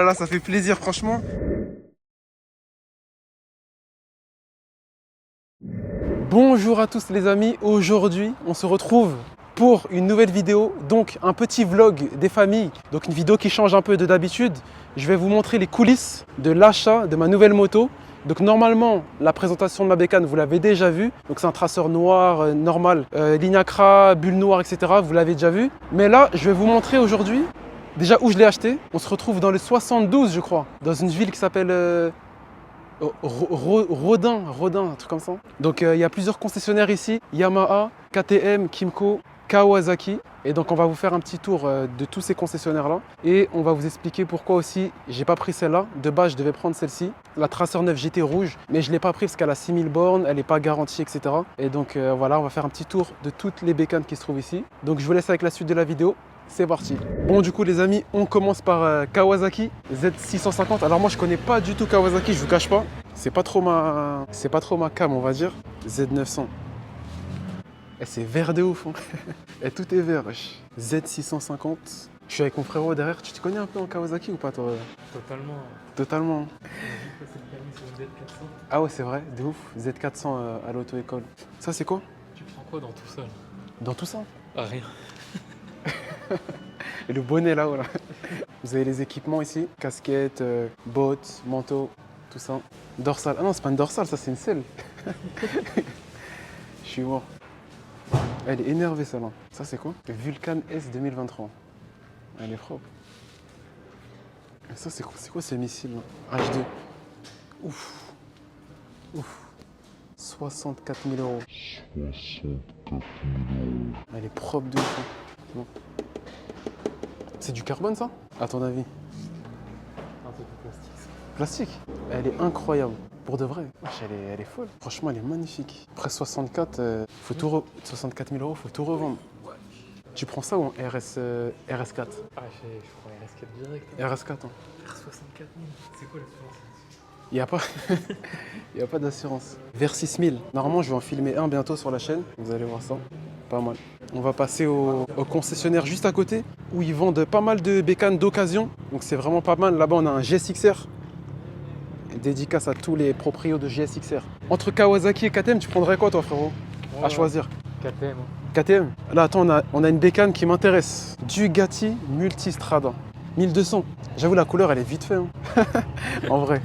là, ça fait plaisir, franchement. Bonjour à tous les amis, aujourd'hui on se retrouve pour une nouvelle vidéo, donc un petit vlog des familles, donc une vidéo qui change un peu de d'habitude. Je vais vous montrer les coulisses de l'achat de ma nouvelle moto. Donc normalement la présentation de ma bécane vous l'avez déjà vu, donc c'est un traceur noir normal, ligne Accra, bulle noire, etc. Vous l'avez déjà vu, mais là je vais vous montrer aujourd'hui déjà où je l'ai acheté. On se retrouve dans le 72 je crois, dans une ville qui s'appelle Rodin, un truc comme ça. Donc il y a plusieurs concessionnaires ici, Yamaha, KTM, Kymco, Kawasaki. Et donc on va vous faire un petit tour de tous ces concessionnaires là. Et on va vous expliquer pourquoi aussi j'ai pas pris celle-là. De base je devais prendre celle-ci, la Tracer 9 GT rouge. Mais je l'ai pas pris parce qu'elle a 6000 bornes, elle n'est pas garantie, etc. Et donc voilà, on va faire un petit tour de toutes les bécanes qui se trouvent ici. Donc je vous laisse avec la suite de la vidéo. C'est parti. Bon du coup les amis, on commence par Kawasaki Z650. Alors moi je connais pas du tout Kawasaki, je vous cache pas. C'est pas trop ma cam on va dire. Z900. Et c'est vert de ouf. Hein. Et tout est vert. Wesh. Z650. Je suis avec mon frérot derrière. Tu te connais un peu en Kawasaki ou pas toi? Totalement. Totalement. On a juste passé le permis sur une Z400. Ah ouais c'est vrai, de ouf. Z400 à l'auto-école. Ça c'est quoi? Tu prends quoi dans tout ça là? Dans tout ça? Ah, rien. Et le bonnet là-haut là. Vous avez les équipements ici, casquette, bottes, manteau, tout ça. Dorsale. Ah non, c'est pas une dorsale, ça c'est une selle. Je suis mort. Elle est énervée celle-là. Ça c'est quoi? Vulcan S 2023. Elle est propre. Et ça c'est quoi ces missiles là? H2. Ouf. Ouf. 64 000 euros. 64 000 euros. Elle est propre de ouf. Bon. C'est du carbone ça? À ton avis? Un peu de plastique. Ça. Plastique? Elle est incroyable. Pour de vrai. Wesh, elle est folle. Franchement, elle est magnifique. Après 64, 64 000 euros, faut tout revendre. Ouais. Tu prends ça ou en RS4? Ah, je prends RS4 direct. Hein. RS4. Hein. R64 000. C'est quoi l'assurance? Il n'y a pas, il y a pas d'assurance. Vers 6000. Normalement, je vais en filmer un bientôt sur la chaîne. Vous allez voir ça. Pas mal. On va passer au concessionnaire juste à côté où ils vendent pas mal de bécanes d'occasion. Donc c'est vraiment pas mal. Là-bas, on a un GSXR. Dédicace à tous les proprios de GSXR. Entre Kawasaki et KTM, tu prendrais quoi toi frérot? Ouais, À choisir. KTM. Hein. KTM. Là attends, on a une bécane qui m'intéresse. Dugati Multistrada. 1200. J'avoue la couleur elle est vite fait. Hein. En vrai.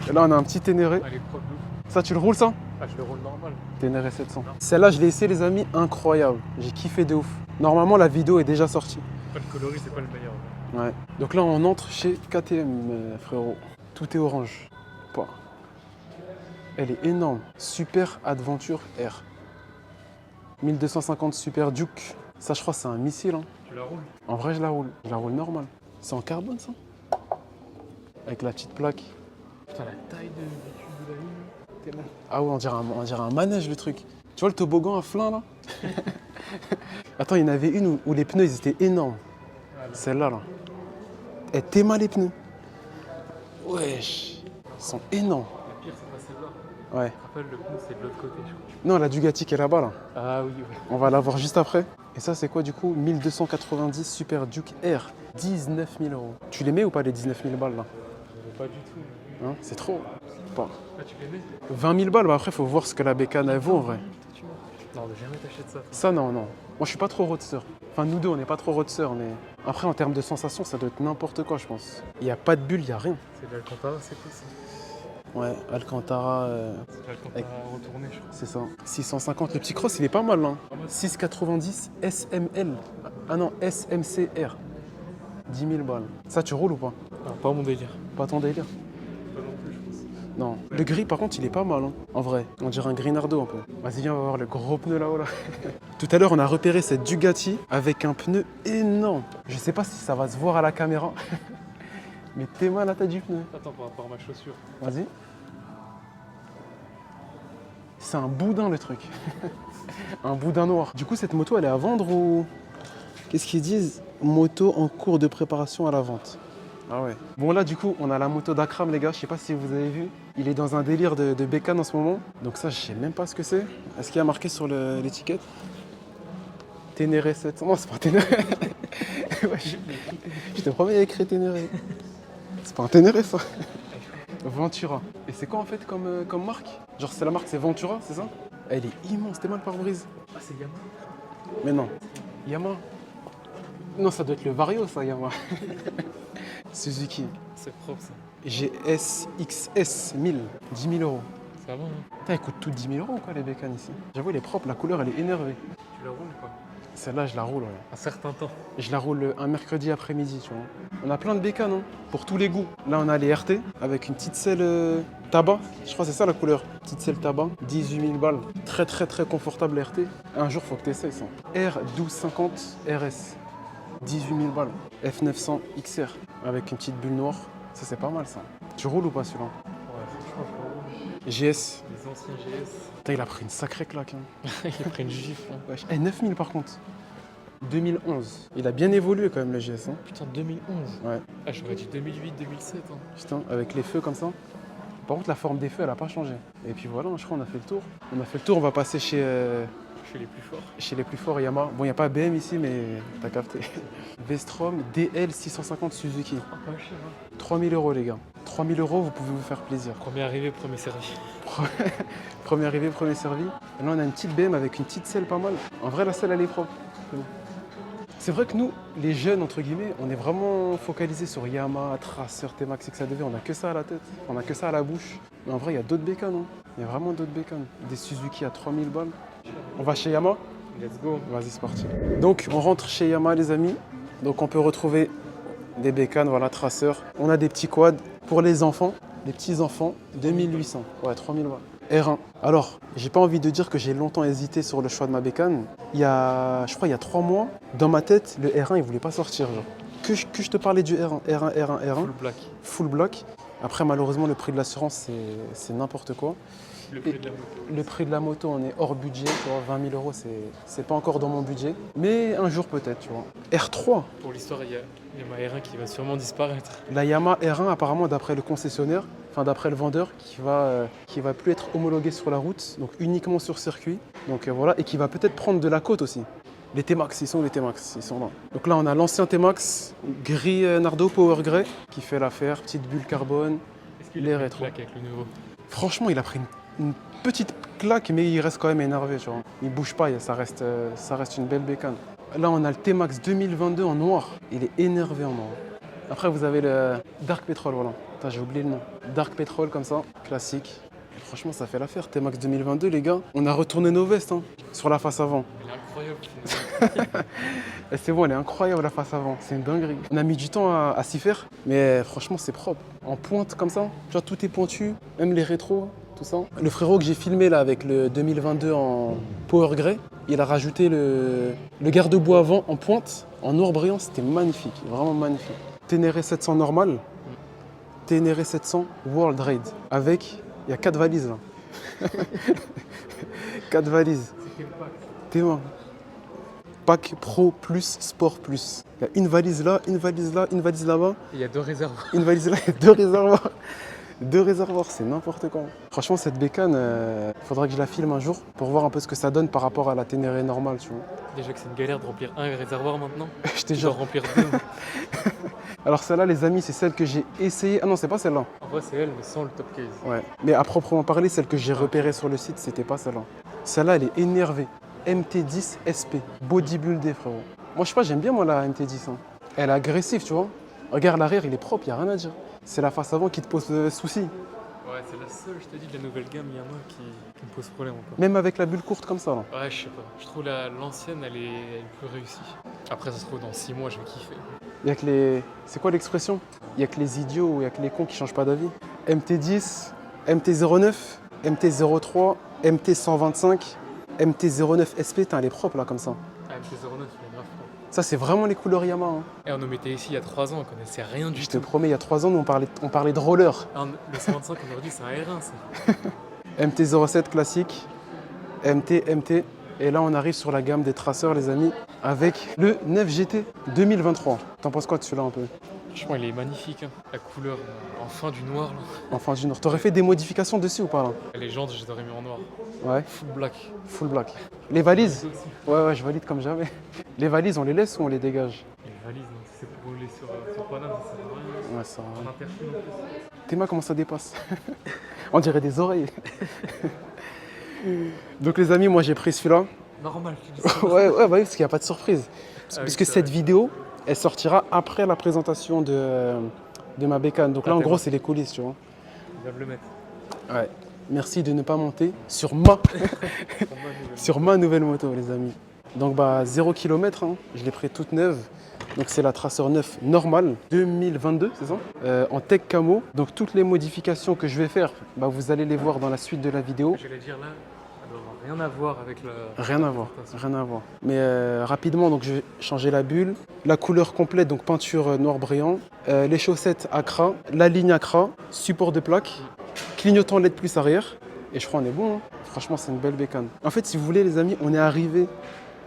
Et là on a un petit Ténéré. Elle est propre de ouf. Ça tu le roules ça? Ah, je le roule normal. Ténéré 700. Celle-là je l'ai essayé les amis, incroyable. J'ai kiffé de ouf. Normalement la vidéo est déjà sortie. Pas le coloris, c'est pas le meilleur. Ouais. Donc là on entre chez KTM frérot. Tout est orange. Pouah. Elle est énorme. Super Adventure R. 1250 Super Duke. Ça, je crois, c'est un missile. Hein. Tu la roules? En vrai, je la roule. Je la roule normal. C'est en carbone, ça? Avec la petite plaque. Putain, la taille de tube de la ligne. T'es là. Ah ouais, on dirait un manège, le truc. Tu vois le toboggan à flanc, là? Attends, il y en avait une où les pneus, ils étaient énormes. Ah, là. Celle-là, là. Elle t'aima les pneus. Wesh. Ils sont énormes. La pire, c'est pas celle-là. Ouais. Je te rappelle, le pneu, c'est de l'autre côté, je crois. Non, la Dugati qui est là-bas, là. Ah oui, oui. On va la voir juste après. Et ça, c'est quoi du coup? 1290 Super Duke R. 19 000 euros. Tu les mets ou pas les 19 000 balles là? Je veux pas du tout. Hein, c'est trop. Bon. Ah, tu les mets? 20 000 balles, bah après, faut voir ce que la bécane elle vaut en vrai. Non, mais jamais t'achètes ça. Toi. Ça, non, non. Moi, je suis pas trop roadster. Enfin, nous deux, on n'est pas trop roadster, mais après, en termes de sensation, ça doit être n'importe quoi, je pense. Il n'y a pas de bulle, il n'y a rien. C'est de l'Alcantara, c'est quoi ça? Ouais, Alcantara, C'est de l'Alcantara retourné, je crois. c'est ça. 650. Le petit cross, il est pas mal, hein. 690 SML. Ah non, SMCR. 10 000 balles. Ça, tu roules ou pas? Ah, pas mon délire. Pas ton délire? Pas non plus, je pense. Non. Le gris, par contre, il est pas mal, hein. En vrai. On dirait un Grinardo un peu. Vas-y, viens, on va voir le gros pneu là-haut, là. Tout à l'heure, on a repéré cette Dugati avec un pneu énorme. Je sais pas si ça va se voir à la caméra. Mais t'es mal à la taille du pneu. Attends, par rapport à ma chaussure. Vas-y. C'est un boudin, le truc. Un boudin noir. Du coup, cette moto, elle est à vendre ou... Qu'est-ce qu'ils disent? Moto en cours de préparation à la vente. Ah ouais. Bon là du coup on a la moto d'Akram les gars, je sais pas si vous avez vu. Il est dans un délire de bécane en ce moment. Donc ça je sais même pas ce que c'est. Est-ce qu'il y a marqué sur l'étiquette? Ténéré 700. Non c'est pas Ténéré. Ouais, je te promets il y a écrit Ténéré. C'est pas un Ténéré ça. Ventura. Et c'est quoi en fait comme marque? Genre c'est la marque, c'est Ventura, c'est ça? Elle est immense, t'es mal pare-brise. Ah, c'est Yamaha. Mais non. Yamaha. Non, ça doit être le Vario ça, Yamaha. Suzuki. C'est propre ça. GS XS 1000. 10 000 euros. Ça va, hein? Putain, elles coûtent toutes 10 000 euros quoi les bécanes ici. J'avoue, elle est propre, la couleur elle est énervée. Tu la roules quoi? Celle-là, je la roule, ouais. Un certain temps. Je la roule un mercredi après-midi, tu vois. On a plein de bécanes, hein, pour tous les goûts. Là, on a les RT avec une petite selle tabac. Je crois que c'est ça la couleur. Petite selle tabac, 18 000 balles. Très, très, très confortable RT. Un jour, faut que tu essayes ça. R1250 RS, 18 000 balles. F900 XR avec une petite bulle noire. Ça, c'est pas mal, ça. Tu roules ou pas celui-là? Ouais, franchement, je GS. les anciens GS. Putain, il a pris une sacrée claque. Hein. Il a pris une gifle. Hein. Wesh. Eh, 9 000 par contre. 2011. Il a bien évolué quand même le GS. Hein. Putain, 2011. Ouais. Ah, j'aurais dit 2008, 2007. Hein. Putain, avec les feux comme ça. Par contre, la forme des feux, elle a pas changé. Et puis voilà, je crois qu'on a fait le tour. On a fait le tour, on va passer chez Les plus forts. les plus forts Yamaha. Bon, il n'y a pas BM ici, mais t'as capté. Vestrom DL 650 Suzuki. Ah, pas cher, hein. 3 000 euros, les gars. 3 000 euros, vous pouvez vous faire plaisir. Premier arrivé, premier servi. Premier arrivé, premier servi. Et là, on a une petite BM avec une petite selle pas mal. En vrai, la selle, elle est propre. C'est vrai que nous, les jeunes, entre guillemets, on est vraiment focalisés sur Yamaha, Tracer, T-Max, XADV. On a que ça à la tête, on a que ça à la bouche. Mais en vrai, il y a d'autres bécanes. Hein. Il y a vraiment d'autres bécanes. Des Suzuki à 3000 balles. On va chez Yamaha? Let's go. Vas-y, c'est parti. Donc, on rentre chez Yamaha, les amis. Donc, on peut retrouver des bécanes, voilà, Tracer. On a des petits quads pour les enfants, les petits enfants, 2800. Ouais, 3000 balles. R1. Alors, j'ai pas envie de dire que j'ai longtemps hésité sur le choix de ma bécane. Je crois il y a 3 mois, dans ma tête, le R1 il voulait pas sortir. Genre. Que je te parlais du R1, R1. Full black. Full block. Après, malheureusement, le prix de l'assurance, c'est n'importe quoi. Le prix de la moto. Le prix de la moto, on est hors budget, tu vois, 20 000 euros, c'est pas encore dans mon budget. Mais un jour peut-être, tu vois. R3, Pour l'histoire, il y a ma R1 qui va sûrement disparaître. la Yamaha R1, apparemment, d'après le concessionnaire, enfin d'après le vendeur, qui va plus être homologué sur la route, donc uniquement sur circuit. Donc voilà, et qui va peut-être prendre de la côte aussi. Les T-Max, ils sont les T-Max, ils sont là. Donc là, on a l'ancien T-Max, gris Nardo Power Grey, qui fait l'affaire, petite bulle carbone. Est-ce qu'il Les est rétros. avec le nouveau? Franchement, il a pris une petite claque, mais il reste quand même énervé, tu vois. Il bouge pas, ça reste une belle bécane. Là, on a le T-Max 2022 en noir. Il est énervé en noir. Après, vous avez le Dark Petrol, voilà. Putain, j'ai oublié le nom. Dark Petrol, comme ça, classique. Et franchement, ça fait l'affaire. T-Max 2022, les gars. On a retourné nos vestes, hein, sur la face avant. Elle est incroyable. Et c'est bon, elle est incroyable, la face avant. C'est une dinguerie. On a mis du temps à s'y faire, mais franchement, c'est propre. En pointe, comme ça, tu vois, tout est pointu, même les rétros. Tout ça. Le frérot que j'ai filmé là avec le 2022 en Power Grey, il a rajouté le garde-boue avant en pointe, en noir brillant, c'était magnifique, vraiment magnifique. Ténéré 700 normal, Ténéré 700 World Raid, avec, il y a 4 valises là. 4 valises. C'est quel pack? Témoin. Pack Pro plus Sport plus. Il y a une valise là, une valise là, une valise là-bas, Il y a 2 réservoirs. une valise là, et 2 réservoirs. 2 réservoirs, c'est n'importe quoi. Franchement, cette bécane, faudra que je la filme un jour pour voir un peu ce que ça donne par rapport à la Ténéré normale, tu vois. Déjà que c'est une galère de remplir un réservoir maintenant. Je te Tu dois jure. remplir 2. Alors celle-là, les amis, c'est celle que j'ai essayé. Ah non, c'est pas celle-là. En vrai, c'est elle, mais sans le top case. Ouais. Mais à proprement parler, celle que j'ai repérée sur le site, c'était pas celle-là. Celle-là, elle est énervée. MT10 SP, bodybuildé, frérot. Moi, je sais pas, j'aime bien moi la MT10. Hein. Elle est agressive, tu vois. Regarde l'arrière, il est propre, y a rien à dire. C'est la face avant qui te pose souci. Ouais, c'est la seule, je te dis, de la nouvelle gamme Yamaha qui me pose problème encore. Même avec la bulle courte comme ça, là. Ouais, je sais pas. Je trouve l'ancienne, elle est plus réussie. Après, ça se trouve, dans 6 mois, je vais kiffer. Il y a que les... C'est quoi l'expression? Il y a que les idiots ou il y a que les cons qui changent pas d'avis. MT10, MT09, MT03, MT125, MT09 SP, putain, elle est propre là comme ça. Ah, MT-09, il est grave propre. Ça, c'est vraiment les couleurs Yamaha. Hein. Et on nous mettait ici il y a 3 ans, on connaissait rien du Je te tout. promets, il y a 3 ans, nous, on parlait de roller. Ah, le 125 aujourd'hui, c'est un R1, ça. MT07 classique, MT. Et là, on arrive sur la gamme des traceurs, les amis, avec le 9 GT 2023. T'en penses quoi de celui-là un peu? Franchement, il est magnifique. Hein. La couleur, enfin du noir, là. Enfin, du Nord. T'aurais fait des modifications dessus ou pas là? Les jantes, je les aurais mis en noir. Ouais, Full black. full black. Les valises? Ça aussi. Ouais, je valide comme jamais. Les valises, on les laisse ou on les dégage? Et les valises, non, si c'est pour rouler sur Paname, ça sert à rien. Ouais, Ouais, ça. Un intercom en plus. Tes mains, comment ça dépasse? On dirait des oreilles. Donc les amis, moi j'ai pris celui-là. Normal, tu dis ça. Ouais, bah oui, parce qu'il n'y a pas de surprise. Ah oui, Parce que c'est cette vrai. vidéo, elle sortira après la présentation de ma bécane. Donc là, Ah, en t'es gros, bon. c'est les coulisses, tu vois. Il va me le mettre. Ouais. Merci de ne pas monter sur Pour moi, ma nouvelle moto, les amis. Donc, bah, 0 km, je l'ai pris toute neuve. Donc, c'est la Tracer 9 normale, 2022, c'est ça? En tech camo. Donc, toutes les modifications que je vais faire, bah, vous allez les voir dans la suite de la vidéo. j'allais dire là, ça doit avoir rien à voir avec le. Rien à voir, présentation. rien à voir. Mais rapidement, donc je vais changer la bulle, la couleur complète, donc peinture noir brillant, les chaussettes Accra, la ligne Accra, support de plaque, clignotant LED plus arrière. Et je crois qu'on est bon, hein. Franchement, c'est une belle bécane. En fait, si vous voulez, les amis, on est arrivé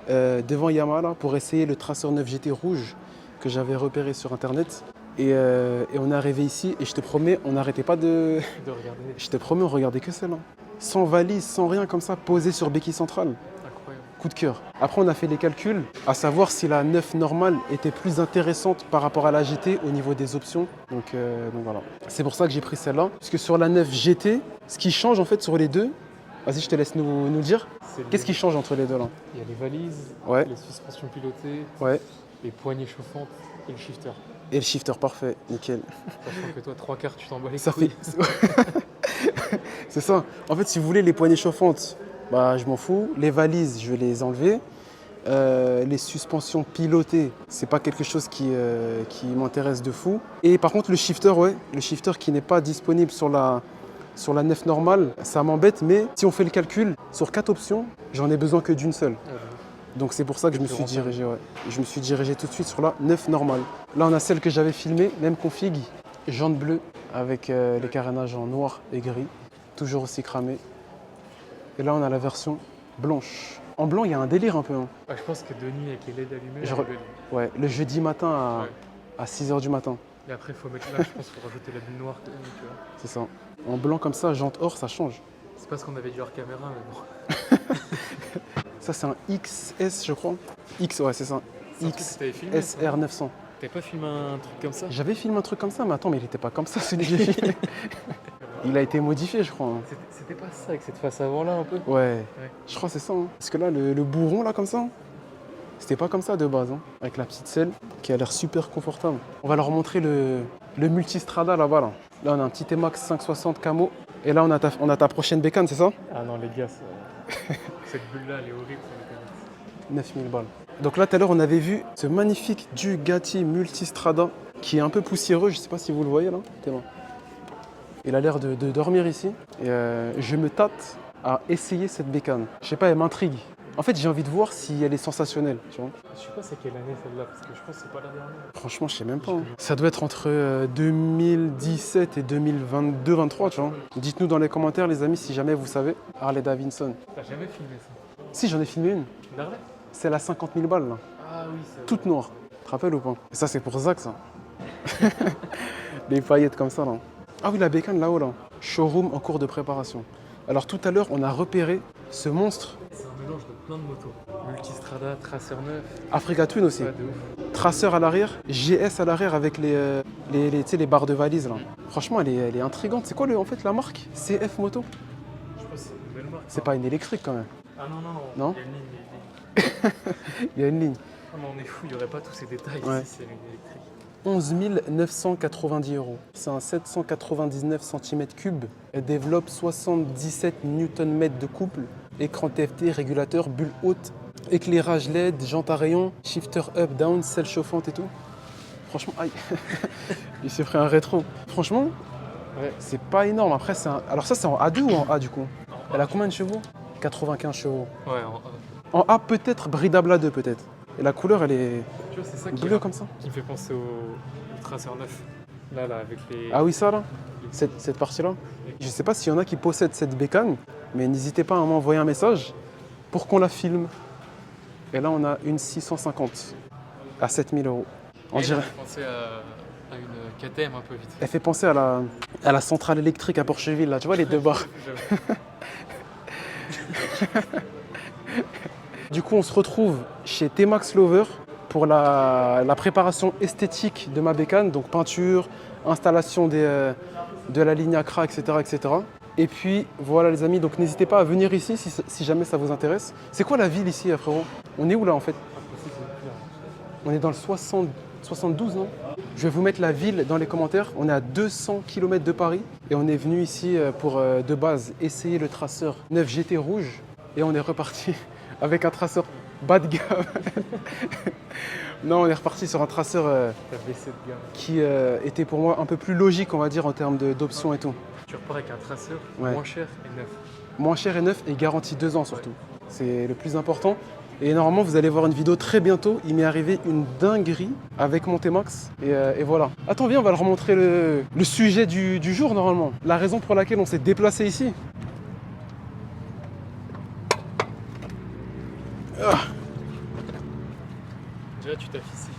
devant Yamaha là, pour essayer le Tracer 9 GT rouge que j'avais repéré sur internet. Et on est arrivé ici et je te promets, on n'arrêtait pas de. De regarder. Je te promets, on regardait que celle-là. Sans valise, sans rien comme ça, posé sur béquille centrale. Incroyable. Coup de cœur. Après, on a fait les calculs, à savoir si la 9 normale était plus intéressante par rapport à la GT au niveau des options. Donc voilà. C'est pour ça que j'ai pris celle-là. Parce que sur la 9 GT, ce qui change en fait sur les deux, vas-y, je te laisse nous le dire. Qu'est-ce qui change entre les deux là? Il y a les valises, Ouais. les suspensions pilotées, Ouais. les poignées chauffantes et le shifter. Et le shifter parfait, nickel. Sachant que toi, 3/4, tu t'en bats les Ça couilles. fait. C'est ça. En fait, si vous voulez les poignées chauffantes, bah je m'en fous. Les valises, je vais les enlever. Les suspensions pilotées, c'est pas quelque chose qui m'intéresse de fou. Et par contre, le shifter, ouais, le shifter qui n'est pas disponible sur la 9 normale, ça m'embête. Mais si on fait le calcul, sur 4 options, j'en ai besoin que d'une seule. Donc c'est pour ça que je me suis dirigé, ouais. Je me suis dirigé tout de suite sur la 9 normale. Là, on a celle que j'avais filmée, même config, jaune bleu avec les carénages en noir et gris, toujours aussi cramé. Et là, on a la version blanche. En blanc, il y a un délire un peu. Hein. Ah, je pense que de nuit avec les LED allumés, Je elle re- est belle. Ouais, le jeudi matin Ouais. à 6h du matin, Et après, il faut mettre là, je pense, qu'il faut rajouter la bulle noire quand même, tu vois. c'est ça. En blanc comme ça, jante or, ça change. C'est parce qu'on avait du hors caméra, mais bon. Ça, c'est un XS, je crois. X, ouais, c'est ça. C'est un truc que t'avais filmé, ça. XSR 900. T'avais pas filmé un truc comme ça? J'avais filmé un truc comme ça, mais attends, mais il était pas comme ça, celui que j'ai filmé. Il a été modifié, je crois. Hein. C'était pas ça avec cette face avant là un peu? Ouais, je crois que c'est ça. Hein. Parce que là, le bourron, là, comme ça, c'était pas comme ça de base. Hein. Avec la petite selle qui a l'air super confortable. On va leur montrer le multistrada là-bas. Là, on a un petit T-Max 560 camo. Et là, on a ta prochaine bécane, c'est ça? Ah non, les gars, cette bulle là, elle est horrible sur les canettes. 9000 balles. Donc là, tout à l'heure, on avait vu ce magnifique Ducati Multistrada qui est un peu poussiéreux. Je sais pas si vous le voyez là. T'es Il a l'air de dormir ici. Et je me tâte à essayer cette bécane. Je sais pas, elle m'intrigue. En fait, j'ai envie de voir si elle est sensationnelle. Tu vois. Je sais pas c'est quelle année celle-là, parce que je pense que c'est pas la dernière. Franchement, je sais même pas. Hein. Ça doit être entre 2017 et 2022-23, tu vois. Dites-nous dans les commentaires, les amis, si jamais vous savez. Harley Davidson. T'as jamais filmé ça? Si, j'en ai filmé une. D'Harley? C'est la 50 000 balles, là. Ah oui, c'est Toute noire. Tu te rappelles ou pas? Et ça, c'est pour Zach, ça. Les paillettes comme ça, là. Ah oui, la bécane là-haut, là. Showroom en cours de préparation. Alors, tout à l'heure, on a repéré ce monstre. C'est un mélange de plein de motos. Multistrada, Tracer 9. Africa Twin aussi. Ouais, de ouf. Tracer à l'arrière, GS à l'arrière avec tu sais, les barres de valise, là. Franchement, elle est intrigante. C'est quoi, en fait, la marque? CF Moto? Je pense que c'est une belle marque. C'est pas une électrique, quand même. Ah non, non, Non. Il y a une ligne, il y a une ligne. Il y a une ligne. Ah, mais on est fou, il n'y aurait pas tous ces détails Ouais. ici, c'est une électrique. 11 990 €. C'est un 799 cm3. Elle développe 77 Nm de couple. Écran TFT, régulateur, bulle haute, éclairage LED, jantes à rayons, shifter up, down, selle chauffante et tout. Franchement, aïe. Il s'est pris un rétro. Franchement, Ouais. c'est pas énorme. Après, alors ça, c'est en A2 ou en A du coup? Elle a combien de chevaux? 95 chevaux. Ouais, En A peut-être, bridable à 2 peut-être. Et la couleur, elle est tu vois, c'est ça bleue comme ça. qui me fait penser au Tracer 9. Là, avec les. Ah oui, ça là, cette partie-là. Je sais pas s'il y en a qui possèdent cette bécane, mais n'hésitez pas à m'envoyer un message pour qu'on la filme. Et là, on a une 650 à 7000 €. On dirait. Je pensais à une KTM un peu vite. Elle fait penser à la centrale électrique à Porcheville, là, tu vois, les deux barres. Du coup, on se retrouve chez T-Max Lover pour la préparation esthétique de ma bécane, donc peinture, installation de la ligne Accra, etc., etc. Et puis voilà les amis, donc n'hésitez pas à venir ici si jamais ça vous intéresse. C'est quoi la ville ici, frérot? On est où là en fait? On est dans le 72, non? Je vais vous mettre la ville dans les commentaires. On est à 200 km de Paris et on est venu ici pour de base essayer le traceur 9 GT rouge et on est reparti avec un traceur bas de gamme. Non, on est reparti sur un traceur qui était pour moi un peu plus logique, on va dire, en termes d'options et tout. Tu repars avec un traceur Ouais. moins cher et neuf. Moins cher et neuf et garanti 2 ans surtout. C'est le plus important. Et normalement, vous allez voir une vidéo très bientôt. Il m'est arrivé une dinguerie avec mon T-Max. Et voilà. Attends, viens, on va leur montrer le sujet du jour normalement. La raison pour laquelle on s'est déplacé ici. Ah. Déjà, tu t'affiches ici.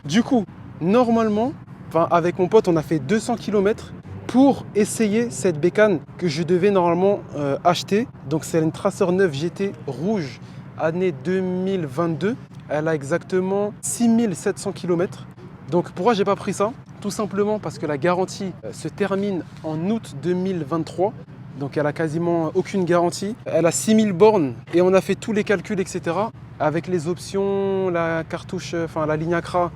Du coup, normalement, avec mon pote, on a fait 200 km pour essayer cette bécane que je devais normalement acheter. Donc c'est une Tracer 9 GT rouge, année 2022. Elle a exactement 6700 km. Donc pourquoi j'ai pas pris ça? Tout simplement parce que la garantie se termine en août 2023. Donc elle a quasiment aucune garantie. Elle a 6000 bornes et on a fait tous les calculs, etc. Avec les options, la cartouche, la ligne Accra,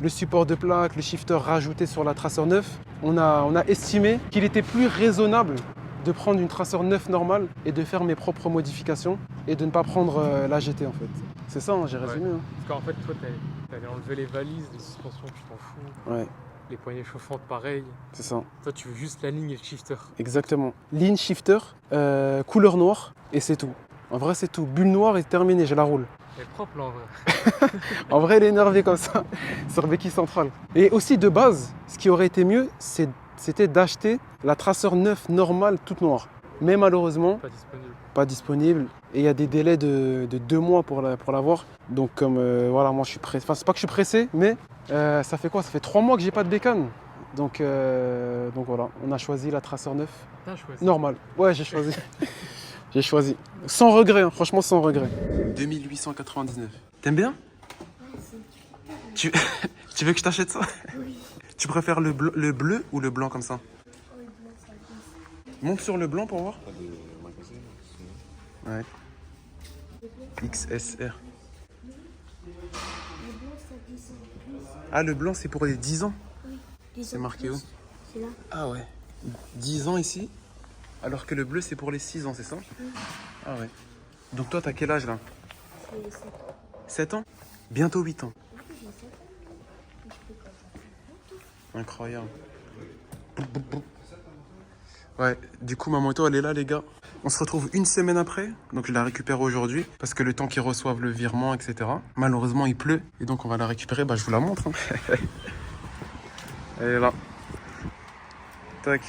le support de plaque, le shifter rajouté sur la Tracer 9. On a estimé qu'il était plus raisonnable de prendre une Tracer 9 normale et de faire mes propres modifications et de ne pas prendre la GT en fait. C'est ça, hein, j'ai résumé. Ouais. Hein. Parce qu'en fait, toi, t'allais enlever les valises, les suspensions, tu t'en fous. Ouais, Les poignées chauffantes, pareil. c'est ça. Toi, tu veux juste la ligne et le shifter. Exactement. Ligne shifter, couleur noire et c'est tout. En vrai, c'est tout. Bulle noire et terminé, je la roule. Elle est propre là en vrai. En vrai, elle est énervée comme ça sur béquille centrale. Et aussi de base, ce qui aurait été mieux, c'était d'acheter la Tracer 9 normale toute noire. Mais malheureusement, Pas disponible. pas disponible. Et il y a des délais de 2 mois pour l'avoir. Donc comme voilà, moi je suis pressé. Enfin, c'est pas que je suis pressé, mais ça fait quoi? Ça fait 3 mois que j'ai pas de bécane. Donc voilà, on a choisi la Tracer 9 T'as choisi. normale. Ouais, j'ai choisi. J'ai choisi. Sans regret, hein, franchement sans regret. 2899. T'aimes bien? Tu... tu veux que je t'achète ça? Oui. Tu préfères le bleu ou le blanc comme ça? Oui, blanc, ça glisse. Monte sur le blanc pour voir. Ouais. XSR. Le blanc, ça glisse en plus. Ah, le blanc c'est pour les 10 ans? Oui. C'est marqué où? C'est là. Ah ouais. 10 ans ici, alors que le bleu c'est pour les 6 ans, c'est ça? Oui. Ah ouais. Donc toi t'as quel âge là? C'est 7 ans. 7 ans? Bientôt 8 ans. Oui, j'ai 7 ans. Je fais comme ça. Incroyable. Ouais, du coup ma moto elle est là les gars. On se retrouve une semaine après, donc je la récupère aujourd'hui parce que le temps qu'ils reçoivent le virement, etc. Malheureusement il pleut et donc on va la récupérer, bah je vous la montre. Hein. Elle est là. Tac.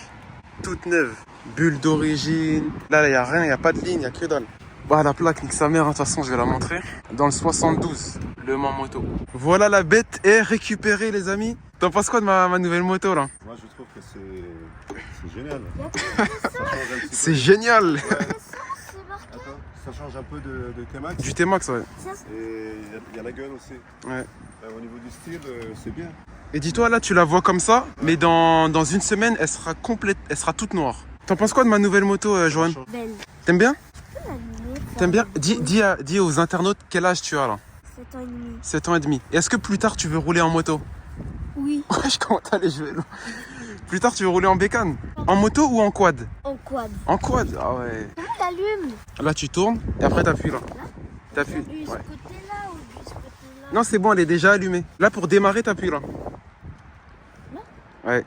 Toute neuve. Bulle d'origine. Là il n'y a rien, il n'y a pas de ligne, il n'y a que dalle. Bah la plaque, nique sa mère, de toute façon je vais la montrer. Dans le 72, Le Mans moto. Voilà la bête est récupérée les amis. T'en penses quoi de ma nouvelle moto là? Moi, je trouve que c'est génial. Il y a que Ça change un petit C'est peu. génial. l'essence, c'est marqué. Attends, ça change un peu de T-Max. Du T-Max ouais. Ça, Et il y a la gueule aussi. Ouais. Au niveau du style, c'est bien. Et dis-toi là tu la vois comme ça, mais dans une semaine elle sera complète, elle sera toute noire. T'en penses quoi de ma nouvelle moto Johan? belle. T'aimes bien? L'allumer, ça T'aimes bien? va Dis aux internautes quel âge tu as là. 7 ans et demi. 7 ans et demi. Et est-ce que plus tard tu veux rouler en moto? Oui. Wesh, comment t'as les jouer là? Plus tard tu veux rouler en bécane? En moto ou en quad? En quad. En quad? Ah ouais. Comment t'allumes? Là tu tournes et après t'appuies là. T'appuies. Du Ouais. côté-là ou de ce côté-là? Non c'est bon, elle est déjà allumée. Là pour démarrer t'appuies là. Là? Ouais.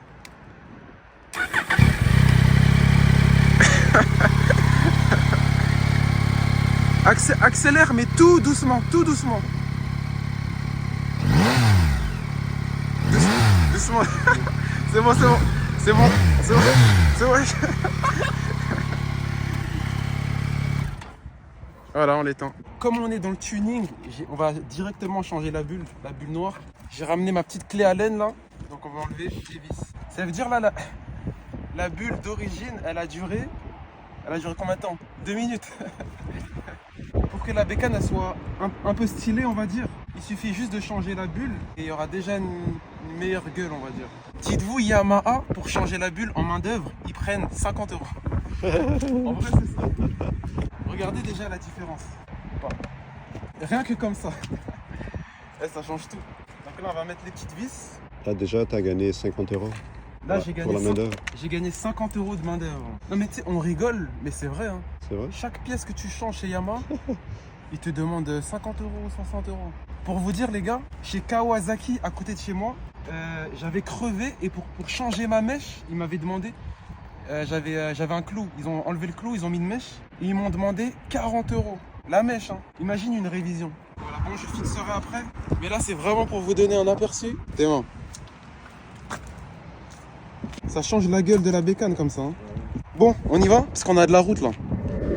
Accélère mais tout doucement, tout doucement. Doucement. C'est bon, c'est bon. C'est bon. C'est bon. C'est bon. Voilà, on l'éteint. Comme on est dans le tuning, on va directement changer la bulle noire. J'ai ramené ma petite clé Allen là. Donc on va enlever les vis. Ça veut dire là, la bulle d'origine, elle a duré combien de temps? 2 minutes. Pour que la bécane elle soit un peu stylée, on va dire, il suffit juste de changer la bulle et il y aura déjà une une meilleure gueule, on va dire. Dites-vous, Yamaha, pour changer la bulle en main d'œuvre, ils prennent 50 euros. En vrai, c'est ça. Regardez déjà la différence. Rien que comme ça. Ça change tout. Donc là, on va mettre les petites vis. Déjà, tu as gagné 50 euros. Là, Pour la main d'œuvre. j'ai gagné 50 euros de main d'œuvre. Non, mais tu sais, on rigole, mais c'est vrai. Hein. C'est vrai? Chaque pièce que tu changes chez Yamaha, ils te demandent 50 euros, 60 euros. Pour vous dire, les gars, chez Kawasaki, à côté de chez moi, j'avais crevé et pour changer ma mèche, ils m'avaient demandé. J'avais un clou. Ils ont enlevé le clou, ils ont mis une mèche et ils m'ont demandé 40 euros. La mèche, hein. Imagine une révision. Voilà, bon, je fixerai après. Mais là, c'est vraiment pour vous donner un aperçu. T'es bon. Ça change la gueule de la bécane comme ça. Hein. Bon, on y va parce qu'on a de la route là.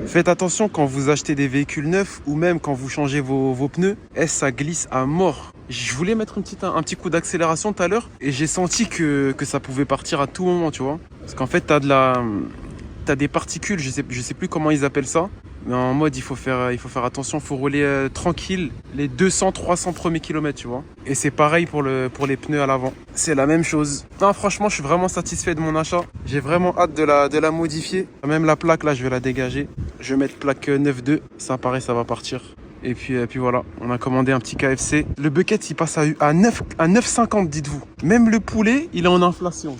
Faites attention quand vous achetez des véhicules neufs ou même quand vous changez vos pneus. Ça glisse à mort. Je voulais mettre un petit coup d'accélération tout à l'heure et j'ai senti que ça pouvait partir à tout moment, tu vois. Parce qu'en fait, t'as des particules, je sais plus comment ils appellent ça. Mais en mode, il faut faire attention, il faut rouler tranquille les 200-300 premiers kilomètres, tu vois. Et c'est pareil pour les pneus à l'avant. C'est la même chose. Non, franchement, je suis vraiment satisfait de mon achat. J'ai vraiment hâte de la modifier. Même la plaque, là, je vais la dégager. Je vais mettre plaque 9.2. Ça, pareil, ça va partir. Et puis voilà, on a commandé un petit KFC. Le bucket, il passe à 9,50, dites-vous. Même le poulet, il est en inflation.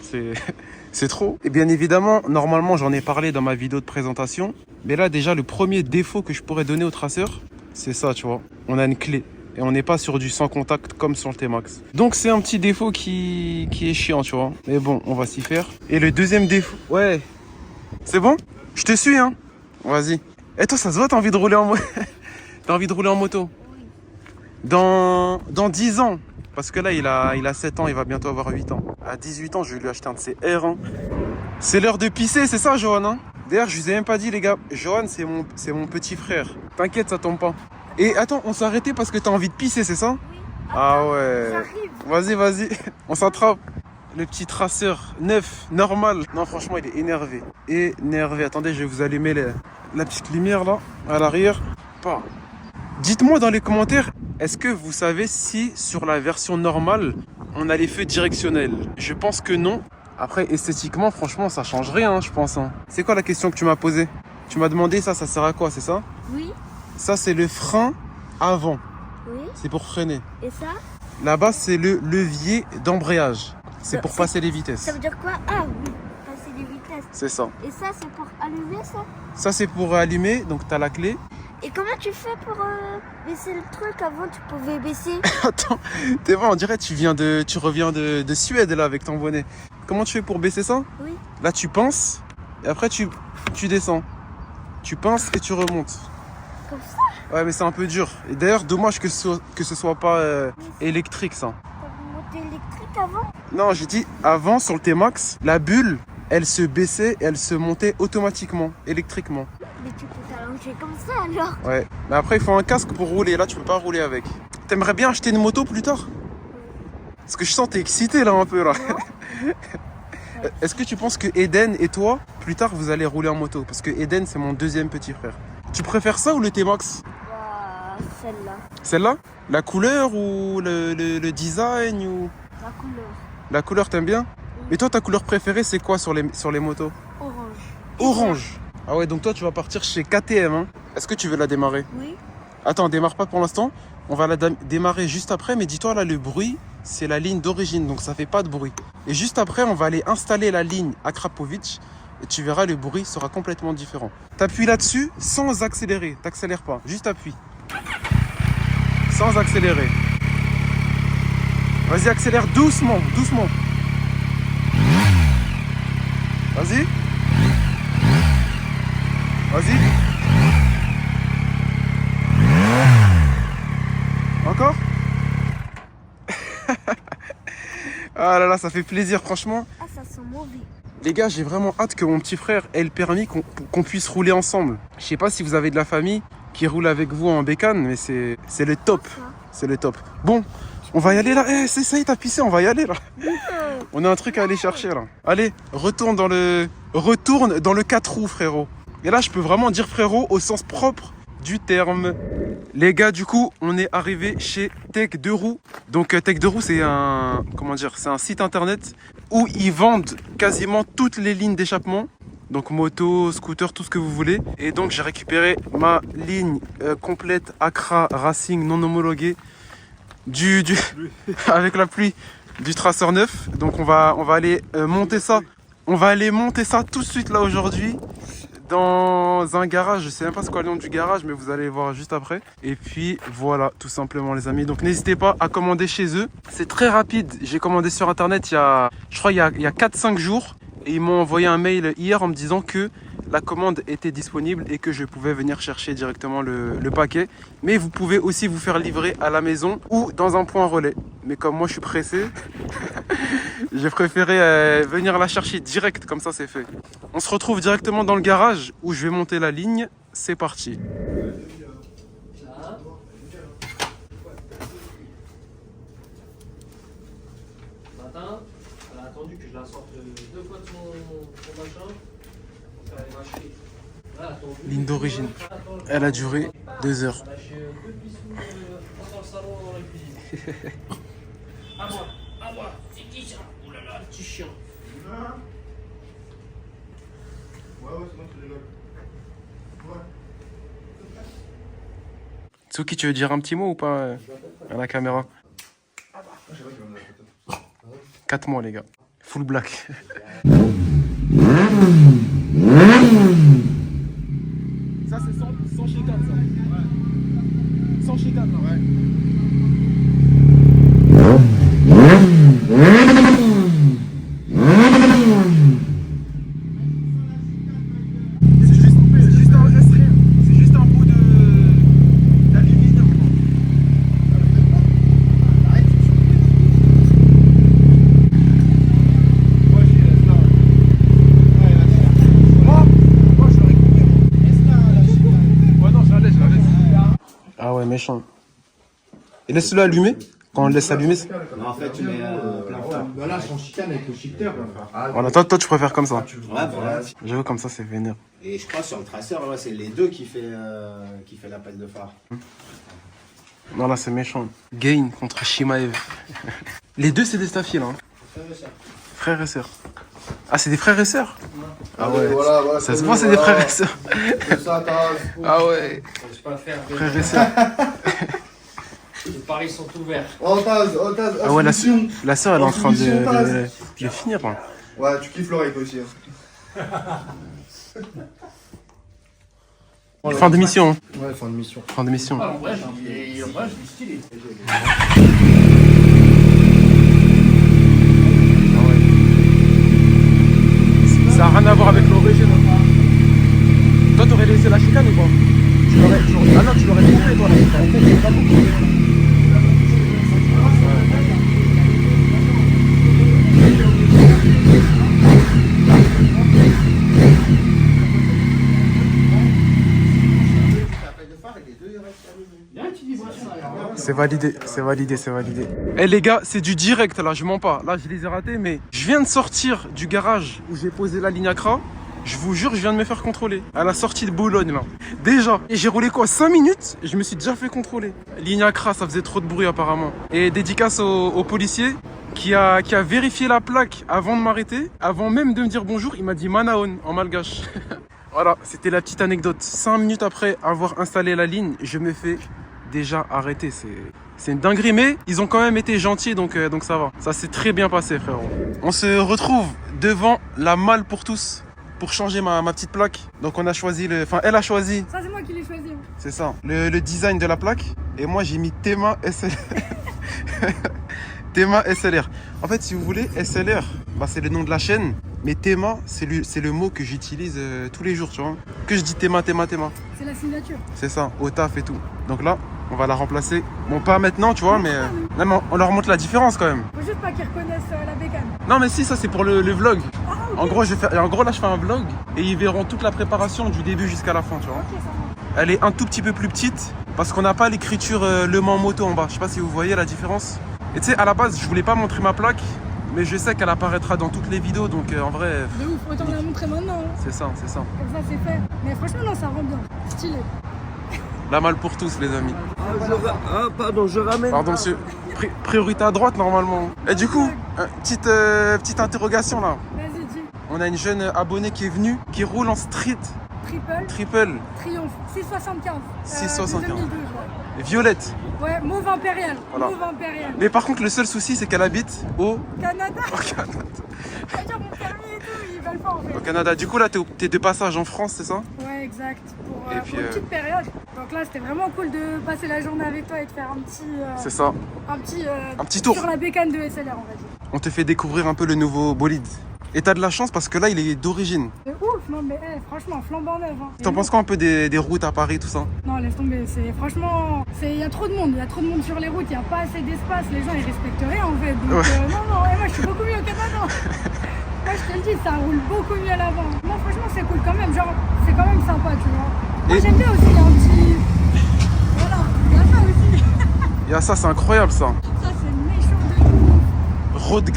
C'est trop. Et bien évidemment, normalement, j'en ai parlé dans ma vidéo de présentation. Mais là, déjà, le premier défaut que je pourrais donner au traceur, c'est ça, tu vois. On a une clé. Et on n'est pas sur du sans contact comme sur le T-Max. Donc, c'est un petit défaut qui est chiant, tu vois. Mais bon, on va s'y faire. Et le deuxième défaut... Ouais. C'est bon? Je te suis, hein. Vas-y. Et toi, ça se voit, t'as envie de rouler en moto? T'as envie de rouler en moto? Dans 10 ans. Parce que là, il a 7 ans, il va bientôt avoir 8 ans. À 18 ans, je vais lui acheter un de ses R1. C'est l'heure de pisser, c'est ça, Johan, hein? D'ailleurs, je vous ai même pas dit, les gars. Johan, c'est mon petit frère. T'inquiète, ça tombe pas. Et attends, on s'est arrêté parce que t'as envie de pisser, c'est ça? Oui. Ah ouais. J'arrive. Vas-y. On s'attrape. Le petit traceur neuf, normal. Non, franchement, il est énervé. Énervé. Attendez, je vais vous allumer la petite lumière, là, à l'arrière. Pas. Dites-moi dans les commentaires, est-ce que vous savez si sur la version normale, on a les feux directionnels? Je pense que non. Après, esthétiquement, franchement, ça change rien, je pense. Hein. C'est quoi la question que tu m'as posée? Tu m'as demandé ça sert à quoi, c'est ça? Oui. Ça, c'est le frein avant. Oui. C'est pour freiner. Et ça? Là-bas, c'est le levier d'embrayage. C'est pour C'est- passer les vitesses. Ça veut dire quoi? Ah oui. Passer les vitesses. C'est ça. Et ça, c'est pour allumer ça? Ça, c'est pour allumer, donc tu as la clé. Et comment tu fais pour baisser le truc? Avant, tu pouvais baisser. Attends, t'es vrai, on dirait tu reviens de Suède là avec ton bonnet. Comment tu fais pour baisser ça? Oui. Là tu pinces et après tu descends. Tu pinces et tu remontes. Comme ça? Ouais mais c'est un peu dur. Et d'ailleurs dommage que ce soit pas électrique ça. T'as une moto électrique avant? Non j'ai dit avant sur le T-Max, la bulle elle se baissait et elle se montait automatiquement, électriquement. Mais tu peux t'allonger comme ça alors? Ouais. Mais après il faut un casque pour rouler, là tu peux pas rouler avec. T'aimerais bien acheter une moto plus tard? Parce que je sens que t'es excité là un peu là. Est-ce que tu penses que Eden et toi, plus tard, vous allez rouler en moto? Parce que Eden, c'est mon deuxième petit frère. Tu préfères ça ou le T-Max? Celle-là. Celle-là? La couleur ou le design ou... La couleur. La couleur, t'aimes bien? Et toi, ta couleur préférée, c'est quoi sur les motos? Orange. Orange! Ah ouais, donc toi, tu vas partir chez KTM, hein? Est-ce que tu veux la démarrer? Oui. Attends, démarre pas pour l'instant. On va la démarrer juste après, mais dis-toi, là, le bruit, c'est la ligne d'origine, donc ça fait pas de bruit. Et juste après, on va aller installer la ligne à Krapovic, et tu verras, le bruit sera complètement différent. T'appuies là-dessus sans accélérer, t'accélères pas, juste appuie. Sans accélérer. Vas-y, accélère doucement, doucement. Vas-y. Vas-y. Encore? Ah là là, ça fait plaisir, franchement. Ah, ça sent mauvais. Les gars, j'ai vraiment hâte que mon petit frère ait le permis, qu'on puisse rouler ensemble. Je sais pas si vous avez de la famille qui roule avec vous en bécane, mais c'est le top. C'est le top. Bon, on va y aller là. Eh, ça y est, t'as pissé, on va y aller là. On a un truc à aller chercher là. Allez, retourne dans le 4 roues, frérot. Et là, je peux vraiment dire frérot au sens propre du terme. Les gars, du coup, on est arrivé chez Tech 2 Roues. Donc Tech 2 Roues, c'est un, comment dire, c'est un site internet où ils vendent quasiment toutes les lignes d'échappement. Donc moto, scooter, tout ce que vous voulez. Et donc j'ai récupéré ma ligne complète Accra Racing non homologuée avec la pluie du traceur neuf. Donc on va aller monter ça. On va aller monter ça tout de suite là aujourd'hui dans un garage. Je sais même pas c'est quoi le nom du garage, mais vous allez voir juste après. Et puis voilà, tout simplement les amis. Donc n'hésitez pas à commander chez eux. C'est très rapide. J'ai commandé sur internet il y a 4-5 jours. Et ils m'ont envoyé un mail hier en me disant que la commande était disponible et que je pouvais venir chercher directement le paquet. Mais vous pouvez aussi vous faire livrer à la maison ou dans un point relais. Mais comme moi je suis pressé, j'ai préféré venir la chercher direct, comme ça c'est fait. On se retrouve directement dans le garage où je vais monter la ligne. C'est parti. Matin, elle a attendu que je la sorte 2 fois de son machin pour faire les mâcher. Elle a attendu. Ligne d'origine. Elle a duré 2 heures. Elle a lâché 2 pistons dans le salon, dans la cuisine. À moi, c'est qui ça? Oh là là, petit chien. Ouais, c'est moi qui rigole. Ouais. Tsuki, tu veux dire un petit mot ou pas à la caméra? 4 mois les gars. Full black. Ça c'est sans chicane ça. Ouais. Sans chicane là. Ouais. C'est juste un S-Ray. C'est juste un bout d'aluminium. Ah ouais, méchant. Et laisse-le allumer. Quand on le laisse allumer. Non, en fait, tu mets plein fort. Bah là, son chicane avec le shifter, là, frère. Voilà, toi tu préfères comme ça. Ouais, voilà. J'avoue comme ça c'est vénère. Et je crois sur le traceur, ouais, c'est les deux qui fait l'appel de phare. Non là c'est méchant. Gain contre Shimaev. Les deux c'est des staffiers là. Hein. Frères et sœurs. Ah c'est des frères et sœurs? Ah ouais. Voilà, Ça se voit c'est des frères et sœurs. Ça, Ah ouais. Je vais pas faire. Frères et sœurs. Les paris sont ouverts. Oh, Taz. Ah ouais la sœur elle est en train de finir. Hein. Ouais, tu kiffes l'oreille toi aussi. Hein. Fin d'émission. Hein. Ouais, fin de mission. Fin d'émission. En vrai, je suis stylé. Ça n'a rien à voir avec l'origine. Toi t'aurais laissé la chicane ou pas? Ah non tu l'aurais coupé toi la chicane. C'est validé, c'est validé, c'est validé. Eh les gars, c'est du direct là, je mens pas. Là, je les ai ratés, mais je viens de sortir du garage où j'ai posé la ligne Accra. Je vous jure, je viens de me faire contrôler. À la sortie de Boulogne là. Déjà. Et j'ai roulé quoi 5 minutes et je me suis déjà fait contrôler. Ligne Accra, ça faisait trop de bruit apparemment. Et dédicace au policier qui a vérifié la plaque avant de m'arrêter. Avant même de me dire bonjour, il m'a dit Manaon en malgache. Voilà, c'était la petite anecdote. 5 minutes après avoir installé la ligne, je me fais déjà arrêter. C'est une dinguerie, mais ils ont quand même été gentils, donc ça va. Ça s'est très bien passé, frérot. On se retrouve devant la malle pour tous pour changer ma petite plaque. Donc on a choisi Enfin, elle a choisi. Ça, c'est moi qui l'ai choisi. C'est ça. Le design de la plaque. Et moi, j'ai mis Tema SLR. Tema SLR. En fait, si vous voulez, SLR, bah, c'est le nom de la chaîne. Mais Tema, c'est le mot que j'utilise tous les jours, tu vois. Que je dis Tema. C'est la signature. C'est ça, au taf et tout. Donc là, on va la remplacer. Bon, pas maintenant, tu vois, mais... Non, mais on leur montre la différence quand même. Faut juste pas qu'ils reconnaissent la bécane. Non, mais si, ça c'est pour le vlog. Ah, ok. En gros, là, je fais un vlog et ils verront toute la préparation du début jusqu'à la fin, tu vois. Ok, ça va. Elle est un tout petit peu plus petite parce qu'on n'a pas l'écriture Le Mans Moto en bas. Je sais pas si vous voyez la différence. Et tu sais, à la base, je voulais pas montrer ma plaque, mais je sais qu'elle apparaîtra dans toutes les vidéos, donc en vrai... De ouf, autant la montrer maintenant. Hein. C'est ça, c'est ça. Comme ça, c'est fait. Mais franchement, non, ça rend bien. Stylé. La malle pour tous, les amis. Pardon, je ramène. Pardon, monsieur. Priorité à droite, normalement. Et du coup, petite interrogation, là. Vas-y, dis. On a une jeune abonnée qui est venue, qui roule en street. Triple. Triple. Triomphe. 675. 675. 2012, ouais. Violette. Ouais, mauve impérial. Voilà. Mauve impérial. Mais par contre, le seul souci, c'est qu'elle habite au Canada. Canada. C'est-à-dire mon permis et tout, ils veulent pas en fait. Au Canada. Du coup, là, t'es de passage en France, c'est ça? Ouais, exact. Pour, Et puis, pour une petite période. Donc là, c'était vraiment cool de passer la journée avec toi et de faire un petit. C'est ça. Un petit tour. Sur la bécane de SLR, on va dire. On te fait découvrir un peu le nouveau bolide. Et t'as de la chance parce que là, il est d'origine. C'est ouf, non mais franchement, flambant neuf. Hein. T'en penses quoi un peu des routes à Paris, tout ça? Non, laisse tomber. C'est franchement, il y a trop de monde. Il y a trop de monde sur les routes. Il n'y a pas assez d'espace. Les gens, ils respectent rien en fait. Donc Ouais. non. Et moi, je suis beaucoup mieux au Canada. Moi, je te le dis, ça roule beaucoup mieux à l'avant. Non, franchement, c'est cool quand même. Genre, c'est quand même sympa, tu vois. Moi, Et- j'aime bien aussi. Il y a un petit. Voilà, il y a ça aussi. Il y a ça, c'est incroyable ça. Ça, c'est méchant de ouf. Road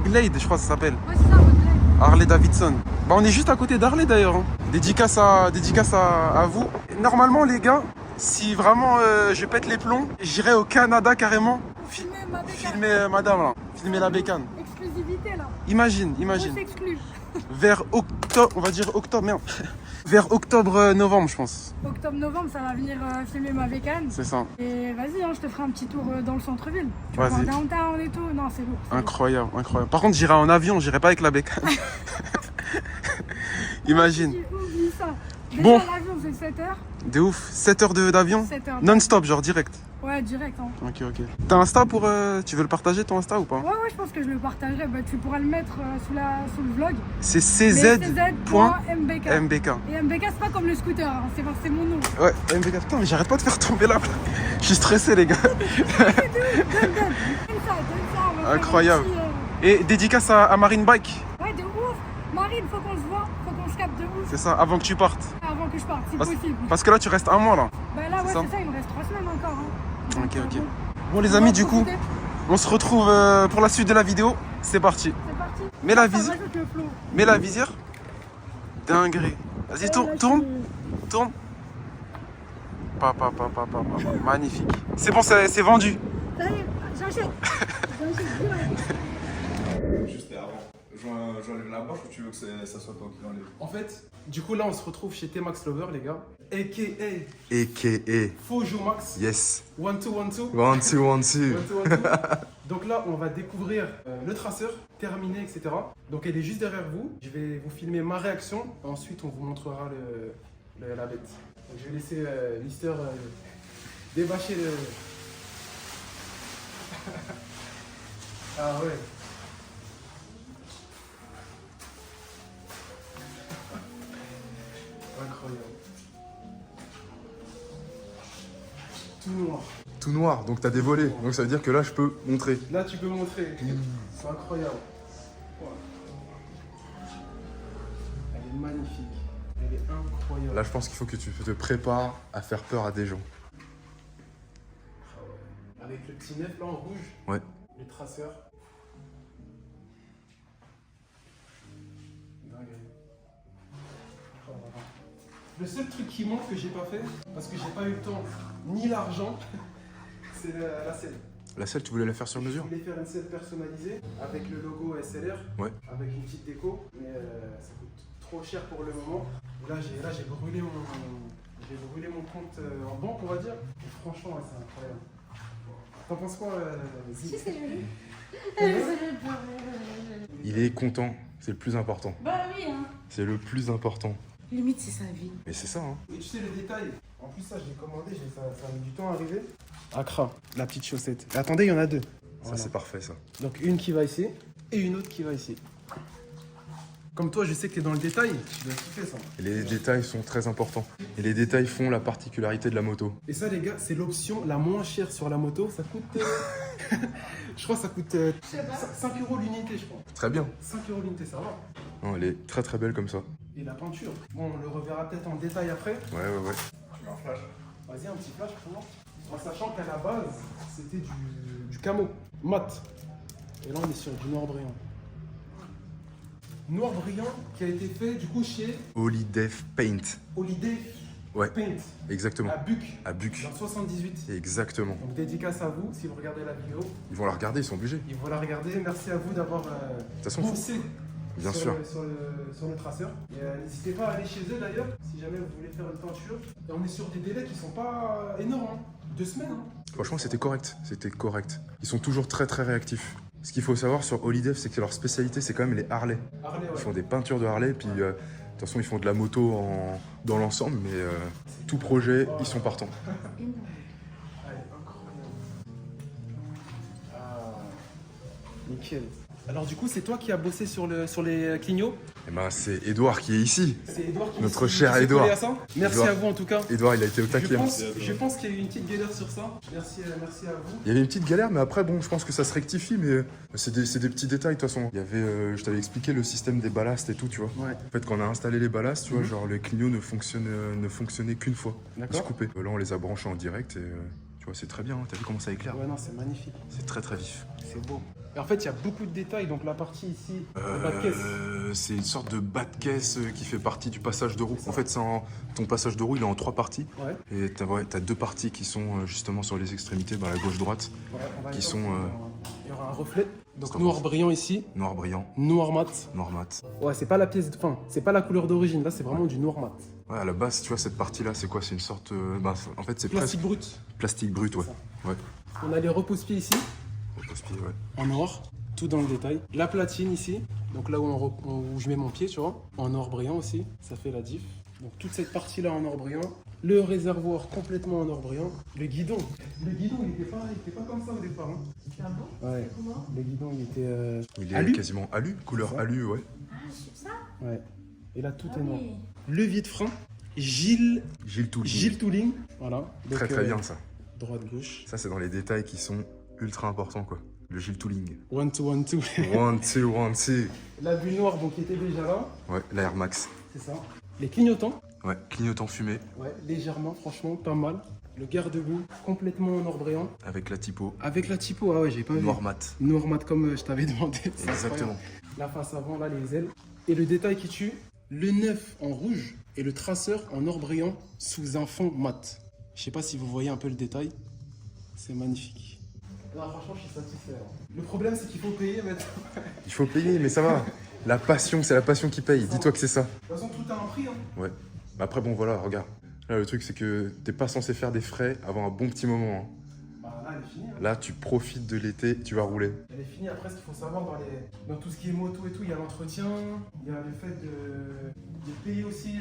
Glade, je crois que ça s'appelle. Ouais, c'est ça, votre rêve. Harley Davidson. Bah, on est juste à côté d'Harley d'ailleurs. Hein. Dédicace à vous. Normalement, les gars, si vraiment je pète les plombs, j'irai au Canada carrément. Filmer ma bécane. Filmer madame là. Filmer la bécane. Exclusivité là. Imagine. On s'exclut. Vers octobre, on va dire octobre, merde. Vers octobre-novembre, je pense. Octobre-novembre, ça va venir filmer ma bécane. C'est ça. Et vas-y, hein, je te ferai un petit tour dans le centre-ville. Tu vas Vas-y. voir downtown et tout. Non, c'est lourd. c'est lourd. Incroyable. Par contre, j'irai en avion, j'irai pas avec la bécane. Imagine. Oublie ça. Déjà, Bon. l'avion, c'est 7 heures. De ouf. 7 heures d'avion 7 heures. non-stop, genre direct. Ouais, direct. Hein. Ok. T'as Insta pour. Tu veux le partager ton Insta ou pas? Ouais, je pense que je le partagerai. Bah, tu pourras le mettre sous le vlog. C'est cz.mbk. cz.mbk. Et MBK, c'est pas comme le scooter, hein. c'est mon nom. Ouais, MBK. Putain, mais j'arrête pas de faire tomber là. Je suis stressé, les gars. Donne ça. On va faire Incroyable. un petit, Et dédicace à Marine Bike. Ouais, de ouf. Marine, faut qu'on se voit. Faut qu'on se capte de ouf. C'est ça, avant que tu partes. Avant que je parte, si Parce, possible. parce que là, tu restes un mois là. Bah là, ouais, c'est ça. c'est ça. Il me reste 3 semaines encore. Hein. Donc, Ok. bon. Bon, les On va amis, en du coup, profiter. on se retrouve pour la suite de la vidéo. C'est parti. C'est parti. Mets la Ça visière. rajoute le flow. Mets la visière. Dinguerie. Vas-y, Là, tourne, je tourne, suis- tourne. Magnifique. C'est bon, c'est vendu. Ça y est, j'achète. J'achète direct. Juste avant. J'enlève la bâche ou tu veux que ça soit toi qui l'enlève? En fait, du coup, là, on se retrouve chez T-Max Lover, les gars. A.K.A. A.K.A. Fojo Max. Yes. 1-2-1-2. 1-2-1-2. Donc là, on va découvrir le traceur, terminé, etc. Donc elle est juste derrière vous. Je vais vous filmer ma réaction. Ensuite, on vous montrera la bête. Donc, je vais laisser Mister débâcher le... Ah ouais. Incroyable. Tout noir. Tout noir, donc t'as des volets. Donc ça veut dire que là, je peux montrer. Là, tu peux montrer. C'est incroyable. Elle est magnifique. Elle est incroyable. Là, je pense qu'il faut que tu te prépares à faire peur à des gens. Ah ouais. Avec le petit neuf là en rouge. Ouais. Le traceur. Dingue. Oh là là. Le seul truc qui manque que j'ai pas fait, parce que j'ai pas eu le temps ni l'argent, c'est la selle. La selle, tu voulais la faire sur mesure? Je voulais faire une selle personnalisée avec le logo SLR, Ouais. avec une petite déco, mais ça coûte trop cher pour le moment. Là, j'ai brûlé mon compte en banque, on va dire. Et franchement, ouais, c'est incroyable. T'en penses quoi, Zi? Si, c'est joli. Il est content, c'est le plus important. Bah oui, hein. C'est le plus important. Limite, c'est sa vie. Mais c'est ça, hein. Et tu sais, le détail, en plus, ça, je l'ai commandé, ça a mis du temps à arriver. Accra, la petite chaussette. Et attendez, il y en a deux. Ça, Voilà. c'est parfait, ça. Donc, une qui va ici et une autre qui va ici. Comme toi, je sais que tu es dans le détail, tu dois kiffer ça. Et les détails sont très importants. Et les détails font la particularité de la moto. Et ça, les gars, c'est l'option la moins chère sur la moto. Ça coûte. Je crois que ça coûte 5 € l'unité, je crois. Très bien. 5 € l'unité, ça va. Non, elle est très très belle comme ça. Et la peinture. Bon, on le reverra peut-être en détail après. Ouais. Tu mets un flash. Vas-y, un petit flash pour moi. En sachant qu'à la base, c'était du camo, mat. Et là, on est sur du noir brillant. Noir brillant qui a été fait du coup chez Holiday Paint. Holiday Ouais, Paint exactement. à Buc, À Buc. dans 78. Exactement. Donc dédicace à vous si vous regardez la vidéo. Ils vont la regarder, ils sont obligés. Ils vont la regarder. Merci à vous d'avoir toute façon, bossé bien sur, sûr. sur le traceur. Et n'hésitez pas à aller chez eux d'ailleurs, si jamais vous voulez faire une peinture. Et on est sur des délais qui sont pas énormes, hein. 2 semaines. Hein. Franchement, c'était correct. C'était correct. Ils sont toujours très très réactifs. Ce qu'il faut savoir sur Holidev, c'est que leur spécialité, c'est quand même les Harley. Harley, ouais. Ils font des peintures de Harley, puis de toute façon, ils font de la moto dans l'ensemble, mais tout projet, ils sont partants. Allez, incroyable. Ah, nickel. Alors du coup, c'est toi qui as bossé sur les clignots. Et ben, c'est Edouard qui est ici. C'est Edouard qui Notre qui cher s'est Edouard. collé à ça. Merci Edouard. à vous en tout cas. Edouard, il a été au taquet. Je pense qu'il y a eu une petite galère sur ça. Merci à vous. Il y avait une petite galère, mais après, bon, je pense que ça se rectifie, mais c'est des petits détails de toute façon. Il y avait, je t'avais expliqué le système des ballasts et tout, tu vois. Ouais. En fait, quand on a installé les ballasts, tu vois, genre les clignots ne fonctionnaient qu'une fois. Ils se D'accord. coupaient. Là, on les a branchés en direct et tu vois, c'est très bien. Hein. T'as vu comment ça éclaire? Ouais, non, c'est magnifique. C'est très très vif. C'est beau. Et en fait, il y a beaucoup de détails. Donc la partie ici, le bas de caisse. C'est une sorte de bas de caisse qui fait partie du passage de roue. En fait, ton passage de roue, il est en 3 parties. Ouais. Et t'as 2 parties qui sont justement sur les extrémités, la gauche-droite, Ouais, on va qui aller sont voir. Il y aura un reflet. Donc Ça noir avance. brillant ici, noir brillant, noir mat. noir mat. Ouais, c'est pas la pièce, enfin, c'est pas la couleur d'origine. Là, c'est vraiment du noir mat. Ouais, à la base, tu vois, cette partie-là, c'est quoi? C'est une sorte... en fait, c'est Plastique presque brut. plastique brut, ouais. Ouais. On a les repose-pieds ici, Repose-pied, ouais. en noir, tout dans le détail. La platine ici, donc là où, où je mets mon pied, tu vois, en noir brillant aussi, ça fait la diff. Donc toute cette partie-là en noir brillant. Le réservoir complètement en or brillant. Le guidon, il était pas comme ça au départ. Hein. Ah bon? Ouais. Comment? Le guidon, il était. Il est alu. quasiment alu, couleur C'est ça. alu, ouais. Ah, sur ça? Ouais. Et là, tout Ah est noir. oui. Levier de frein, Gilles Gilles Tooling. Voilà. Donc, Très très bien, ça. Droite-gauche. Ça, c'est dans les détails qui sont ultra importants, quoi. Le Gilles Tooling. 1, 2, 1, 2. 1, 2, 1, 2. La vue noire, donc, qui était déjà là. Ouais, la Air Max. C'est ça. Les clignotants. Ouais, clignotant fumé, Ouais, légèrement, franchement, pas mal. Le garde-boue, complètement en or brillant. avec la typo. Avec la typo, ah ouais, j'ai pas vu. Noir mat. Noir mat comme je t'avais demandé. C'est Exactement. incroyable. La face avant, là, les ailes. Et le détail qui tue, le neuf en rouge et le traceur en or brillant sous un fond mat. Je sais pas si vous voyez un peu le détail. C'est magnifique. Non, franchement, je suis satisfait. Hein. Le problème, c'est qu'il faut payer maintenant. Il faut payer, mais ça va. La passion, c'est la passion qui paye. Dis-toi que c'est ça. De toute façon, tout a un prix. Hein. Ouais. Mais après, bon, voilà, regarde. Là, le truc, c'est que t'es pas censé faire des frais avant un bon petit moment. Hein. Bah, là, elle est finie. Hein. Là, tu profites de l'été, tu vas rouler. Elle est finie. Après, ce qu'il faut savoir, dans tout ce qui est moto et tout, il y a l'entretien, il y a le fait de payer aussi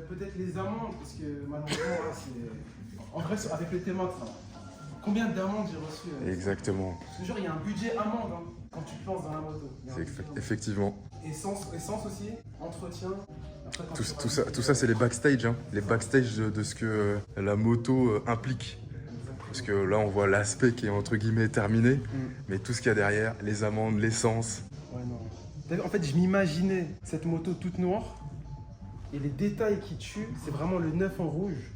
peut-être les amendes, parce que malheureusement, là, c'est... En vrai, avec le T-Max, là, combien d'amendes j'ai reçu Exactement. Parce que genre, il y a un budget amende hein, quand tu te lances dans la moto. Il y a un C'est budget amende. effectivement. Essence aussi, entretien. Après, quand tu Tout ça, c'est les backstage. Hein. Les backstage de ce que la moto implique. Parce que là, on voit l'aspect qui est entre guillemets terminé. Mais tout ce qu'il y a derrière, les amendes, l'essence. Ouais, non. D'ailleurs, en fait, je m'imaginais cette moto toute noire. Et les détails qui tuent, c'est vraiment le neuf en rouge.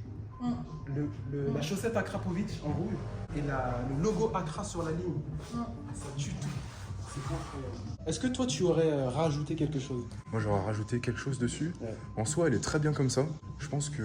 La chaussette Akrapovic en rouge. Et le logo Akra sur la ligne. Ça tue tout. C'est incroyable. Est-ce que toi, tu aurais rajouté quelque chose? Moi, j'aurais rajouté quelque chose dessus. Ouais. En soi, elle est très bien comme ça. Je pense que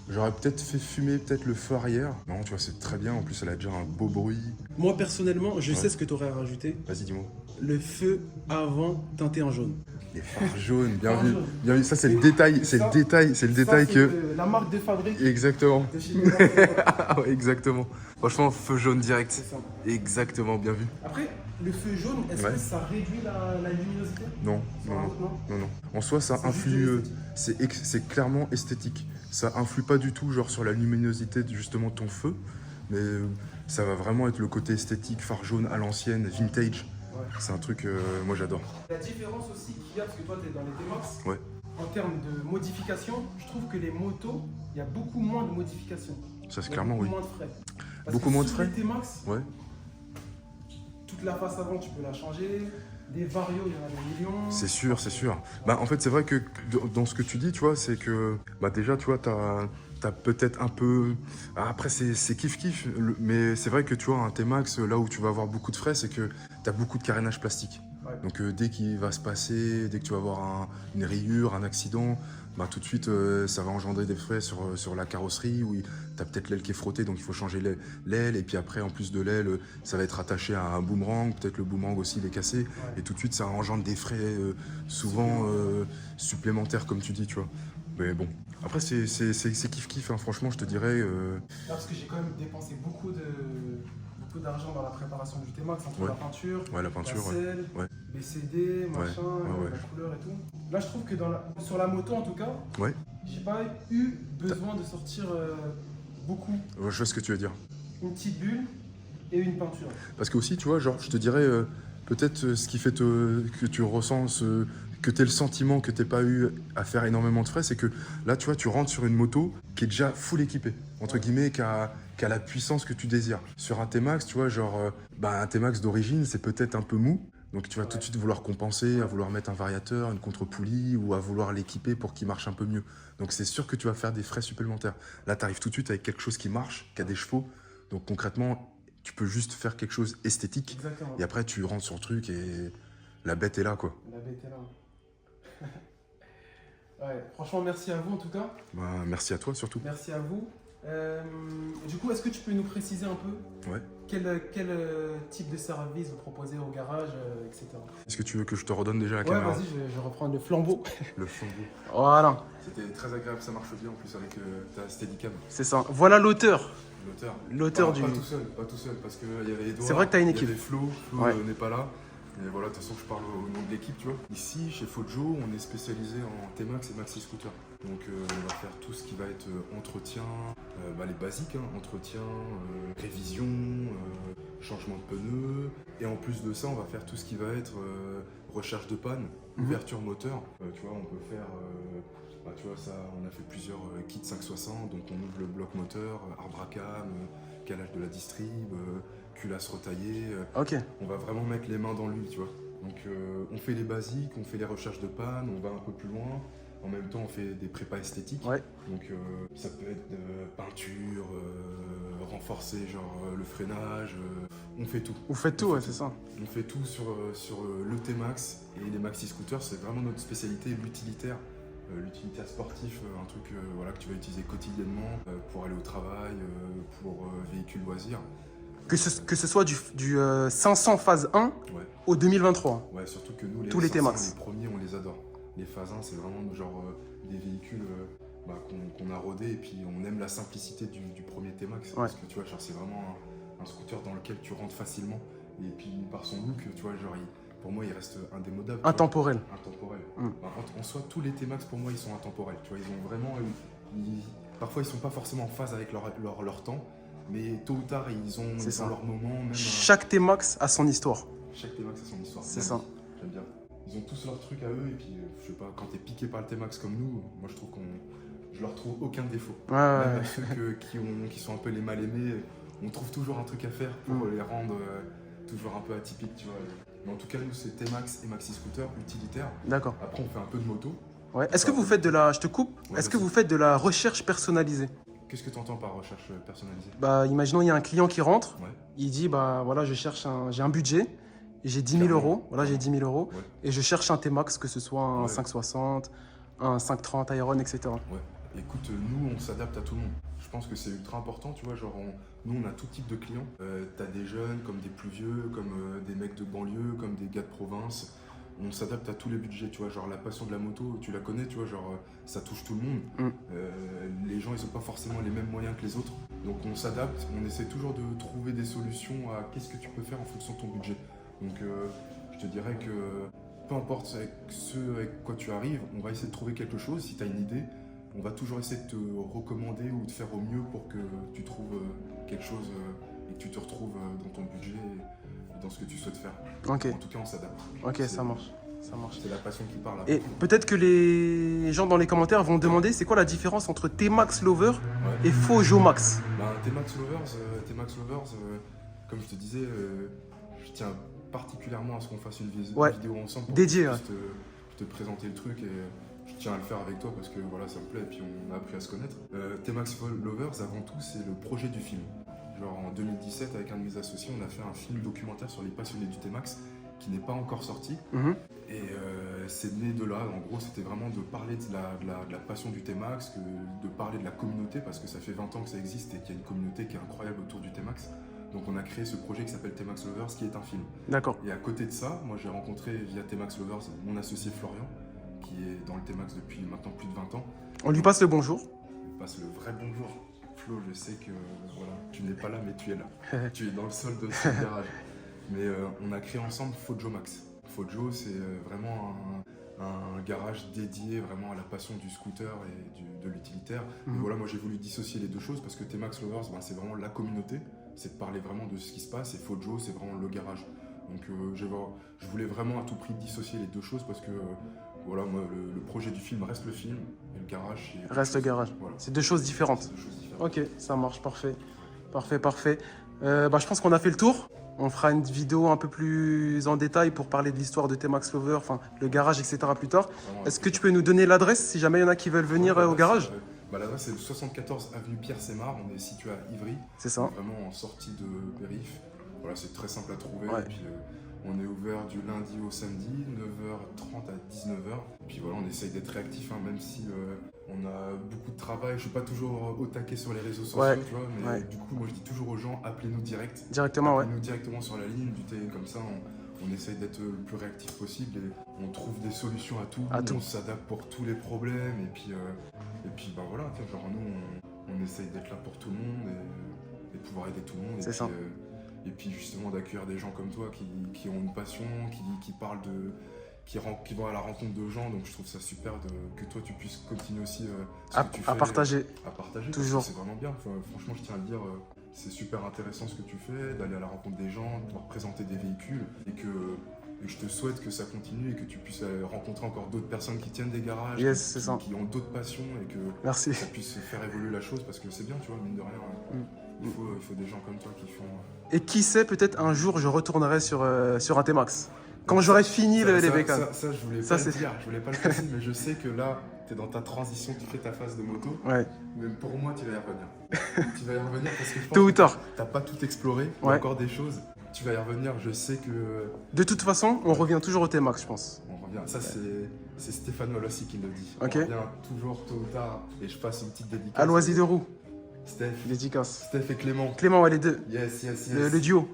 j'aurais peut-être fait fumer le feu arrière. Non, tu vois, c'est très bien. En plus, elle a déjà un beau bruit. Moi, personnellement, je Ouais. sais ce que tu aurais rajouté. Vas-y, dis-moi. Le feu avant teinté en jaune. Les phares jaunes, bien Phares vu. jaunes. Bien vu. Ça, c'est le détail. C'est Ça, le détail. C'est le détail Ça, que. c'est la marque de fabrique Exactement. de chez Miracle. Ah ouais, exactement. Franchement, feu jaune direct. C'est ça. Exactement, bien vu. Après, le feu jaune, est-ce Ouais. que ça réduit la luminosité? Non, Sur non, un non. autre, non. Non, non. En soi, ça C'est juste influe. esthétique. C'est clairement esthétique. Ça influe pas du tout, genre, sur la luminosité de justement ton feu. Mais ça va vraiment être le côté esthétique, phare jaune à l'ancienne, vintage. Ouais. C'est un truc, moi j'adore. La différence aussi qu'il y a, parce que toi, tu es dans les T-Max, Ouais. en termes de modification, je trouve que les motos, il y a beaucoup moins de modifications. Ça, c'est Il y a clairement beaucoup oui. moins de frais. Parce Beaucoup que moins de sur frais les T-Max, Ouais. toute la face avant, tu peux la changer. Des varios, il y en a des millions. C'est sûr, c'est sûr. Bah, en fait, c'est vrai que dans ce que tu dis, tu vois, c'est que bah, déjà, tu vois, t'as peut-être un peu. Ah, après, c'est kiff-kiff, mais c'est vrai que tu vois, un T-Max, là où tu vas avoir beaucoup de frais, c'est que t'as beaucoup de carénage plastique. Ouais. Donc, dès qu'il va se passer, dès que tu vas avoir une rayure, un accident, bah, tout de suite, ça va engendrer des frais sur la carrosserie, où tu as peut-être l'aile qui est frottée, donc il faut changer l'aile, et puis après, en plus de l'aile, ça va être attaché à un boomerang, peut-être le boomerang aussi, il est cassé, Ouais. et tout de suite, ça engendre des frais souvent supplémentaires, comme tu dis, tu vois. Mais bon, après, c'est kiff-kiff, hein. Franchement, je te dirais... Parce que j'ai quand même dépensé beaucoup d'argent dans la préparation du T-Max, entre Ouais. la peinture, Ouais, la peinture, la selle, ouais. les CD, machin, ouais. la couleur et tout. Là, je trouve que sur la moto, en tout cas, Ouais. j'ai pas eu besoin de sortir beaucoup. Ouais, je vois ce que tu veux dire. Une petite bulle et une peinture. Parce que aussi, tu vois, genre, je te dirais, peut-être ce qui fait que tu ressens que tu aies le sentiment que tu pas eu à faire énormément de frais, c'est que là, tu vois, tu rentres sur une moto qui est déjà full équipée, entre guillemets, qui a la puissance que tu désires. Sur un T-Max, tu vois, genre, un T-Max d'origine, c'est peut-être un peu mou, donc tu vas tout de suite vouloir compenser, à vouloir mettre un variateur, une contre-poulie, ou à vouloir l'équiper pour qu'il marche un peu mieux. Donc c'est sûr que tu vas faire des frais supplémentaires. Là, tu arrives tout de suite avec quelque chose qui marche, qui a des chevaux, donc concrètement, tu peux juste faire quelque chose esthétique. Exactement. Et après, tu rentres sur le truc et la bête est là, quoi. La bête est là. Ouais, franchement, merci à vous en tout cas. Bah, merci à toi, surtout. Merci à vous. Du coup, est-ce que tu peux nous préciser un peu Ouais. quel type de service vous proposez au garage, etc. Est-ce que tu veux que je te redonne déjà la Ouais, caméra? vas-y, je reprends le flambeau. Le flambeau. Voilà, C'était très agréable, ça marche bien en plus avec ta Steadicam. c'est ça. Voilà l'auteur. L'auteur du... Pas tout seul, parce qu'il y avait Edouard. C'est vrai que t'as une équipe. Il y avait Flo Ouais. N'est pas là. Et voilà, de toute façon, je parle au nom de l'équipe, tu vois. Ici, chez Fojo, on est spécialisé en T-Max et Maxi Scooter. Donc, on va faire tout ce qui va être entretien, les basiques, hein, entretien, révision, changement de pneus. Et en plus de ça, on va faire tout ce qui va être recherche de panne, ouverture moteur. Tu vois, on peut faire... tu vois, ça, on a fait plusieurs kits 560, donc on ouvre le bloc moteur, arbre à cam, calage de la distrib, culasse retaillée. Ok. On va vraiment mettre les mains dans l'huile, tu vois. Donc on fait les basiques, on fait les recherches de panne, on va un peu plus loin. En même temps, on fait des prépas esthétiques. Ouais. Donc ça peut être peinture, renforcer genre le freinage, on fait tout. Vous faites tout, ouais, c'est ça. On fait tout sur le T-Max et les maxi scooters, c'est vraiment notre spécialité, l'utilitaire. L'utilitaire sportif, un truc voilà, que tu vas utiliser quotidiennement pour aller au travail, pour véhicule loisir. Que ce soit du 500 phase 1 Ouais. au 2023. Ouais, surtout que nous, Tous les 500, T-Max. les premiers, on les adore. Les phase 1, c'est vraiment genre des véhicules qu'on a rodés et puis on aime la simplicité du premier T-Max. Ouais. Parce que tu vois, genre, c'est vraiment un scooter dans lequel tu rentres facilement. Et puis par son look, tu vois, genre, pour moi, il reste indémodable. tu vois. Intemporel. Intemporel. Mm. En soi, tous les T-Max, pour moi, ils sont intemporels. Tu vois, ils ont vraiment... parfois, ils sont pas forcément en phase avec leur temps, mais tôt ou tard, ils ont leur moment. Même, Chaque T-Max a son histoire. chaque T-Max a son histoire. C'est ça. J'aime bien. Ils ont tous leur truc à eux, et puis, je sais pas, quand t'es piqué par le T-Max comme nous, moi, je trouve je leur trouve aucun défaut. Ouais, Même ouais. ceux qui sont un peu les mal-aimés, on trouve toujours un truc à faire pour les rendre toujours un peu atypiques, tu vois. Mais en tout cas, nous, c'est T-Max et Maxi Scooter utilitaire. D'accord. Après, on fait un peu de moto. Ouais. Est-ce que vous faites de la... Je te coupe. Ouais, Est-ce que vas-y. vous faites de la recherche personnalisée? Qu'est-ce que tu entends par recherche personnalisée? Bah, imaginons, il y a un client qui rentre. Ouais. Il dit, bah voilà, j'ai un budget. J'ai 10 000 euros. Voilà, j'ai 10 000 euros. Ouais. Et je cherche un T-Max, que ce soit un Ouais. 560, un 530 Iron, etc. Ouais. Écoute, nous, on s'adapte à tout le monde. Je pense que c'est ultra important, tu vois, genre, nous, on a tout type de clients. T'as des jeunes, comme des plus vieux, comme des mecs de banlieue, comme des gars de province. On s'adapte à tous les budgets, tu vois, genre la passion de la moto, tu la connais, tu vois, genre ça touche tout le monde. Les gens, ils ont pas forcément les mêmes moyens que les autres. Donc on s'adapte, on essaie toujours de trouver des solutions à qu'est-ce que tu peux faire en fonction de ton budget. Donc je te dirais que peu importe avec quoi tu arrives, on va essayer de trouver quelque chose. Si tu as une idée, on va toujours essayer de te recommander ou de faire au mieux pour que tu trouves quelque chose et que tu te retrouves dans ton budget et dans ce que tu souhaites faire. Ok. En tout cas, on s'adapte. Ok, ça marche. Ça marche. C'est la passion qui parle. Et peut-être que les gens dans les commentaires vont demander c'est quoi la différence entre T-Max Lover et Fojo Max. T-Max Lovers, comme je te disais, je tiens particulièrement à ce qu'on fasse une vidéo ensemble pour dédiée, que je puisse te présenter le truc et je tiens à le faire avec toi parce que voilà, ça me plaît et puis on a appris à se connaître. T-Max Lovers, avant tout, c'est le projet du film. Genre en 2017, avec un de mes associés, on a fait un film documentaire sur les passionnés du T-Max qui n'est pas encore sorti. Mhm. Et c'est né de là, en gros, c'était vraiment de parler de la passion du T-Max, de parler de la communauté, parce que ça fait 20 ans que ça existe et qu'il y a une communauté qui est incroyable autour du T-Max. Donc on a créé ce projet qui s'appelle T-Max Lovers, qui est un film. D'accord. Et à côté de ça, moi j'ai rencontré via T-Max Lovers mon associé Florian, qui est dans le T-Max depuis maintenant plus de 20 ans. On lui passe le bonjour. Je passe le vrai bonjour. Flo, je sais que voilà, tu n'es pas là, mais tu es là. Tu es dans le sol de ce garage. Mais on a créé ensemble Fojo Max. Fojo, c'est vraiment un garage dédié vraiment à la passion du scooter et de l'utilitaire. Et voilà, moi j'ai voulu dissocier les deux choses parce que T-Max Lovers, ben, c'est vraiment la communauté, c'est de parler vraiment de ce qui se passe, et Fojo, c'est vraiment le garage. Donc je voulais vraiment à tout prix dissocier les deux choses parce que voilà, moi le projet du film reste le film et le garage c'est Reste le garage. Voilà. C'est deux choses différentes. C'est deux choses différentes. Ok, ça marche, parfait. Parfait. Je pense qu'on a fait le tour. On fera une vidéo un peu plus en détail pour parler de l'histoire de T-Max Lover, enfin le garage, etc. plus tard. Vraiment, Est-ce que tu peux nous donner l'adresse si jamais il y en a qui veulent venir au garage? L'adresse c'est le 74 avenue Pierre-Sémar, on est situé à Ivry. C'est ça. Vraiment en sortie de périph'. Voilà, c'est très simple à trouver. Ouais. Et puis, on est ouvert du lundi au samedi, 9h30 à 19h. Et puis voilà, on essaye d'être réactif, hein, même si on a beaucoup de travail. Je suis pas toujours au taquet sur les réseaux sociaux, Ouais. tu vois, mais du coup, moi je dis toujours aux gens, appelez-nous direct. Directement, ouais. Appelez-nous directement sur la ligne, comme ça, on essaye d'être le plus réactif possible et on trouve des solutions à tout. On s'adapte pour tous les problèmes et puis ben voilà, genre nous, on essaye d'être là pour tout le monde et de pouvoir aider tout le monde. C'est ça. Et puis justement d'accueillir des gens comme toi qui ont une passion, qui parlent qui vont à la rencontre de gens, donc je trouve ça super que toi tu puisses continuer aussi à partager. À partager, toujours. c'est vraiment bien. Enfin, franchement, je tiens à le dire, c'est super intéressant ce que tu fais, d'aller à la rencontre des gens, de pouvoir présenter des véhicules et que je te souhaite que ça continue et que tu puisses rencontrer encore d'autres personnes qui tiennent des garages, qui ont d'autres passions et que Merci. ça puisse faire évoluer la chose parce que c'est bien, tu vois, mine de rien. Il faut des gens comme toi qui font. Et qui sait, peut-être un jour je retournerai sur un T-Max. Quand j'aurai fini les bécanes. Ça, je voulais pas le dire, je voulais pas le préciser, mais je sais que là, tu es dans ta transition, tu fais ta phase de moto. Ouais. Mais pour moi, tu vas y revenir. Tu vas y revenir parce que je pense Tôt ou tard. que t'as pas tout exploré, il y a encore des choses. Tu vas y revenir, je sais que. De toute façon, on revient toujours au T-Max, je pense. On revient. Ça, c'est Stéphane Molossi qui le dit. Ok. On revient toujours tôt ou tard et je passe une petite dédicace. À Loisy de Roux. Steph. Dédicace. Steph et Clément. Clément, ouais, les deux. Yes. Le duo.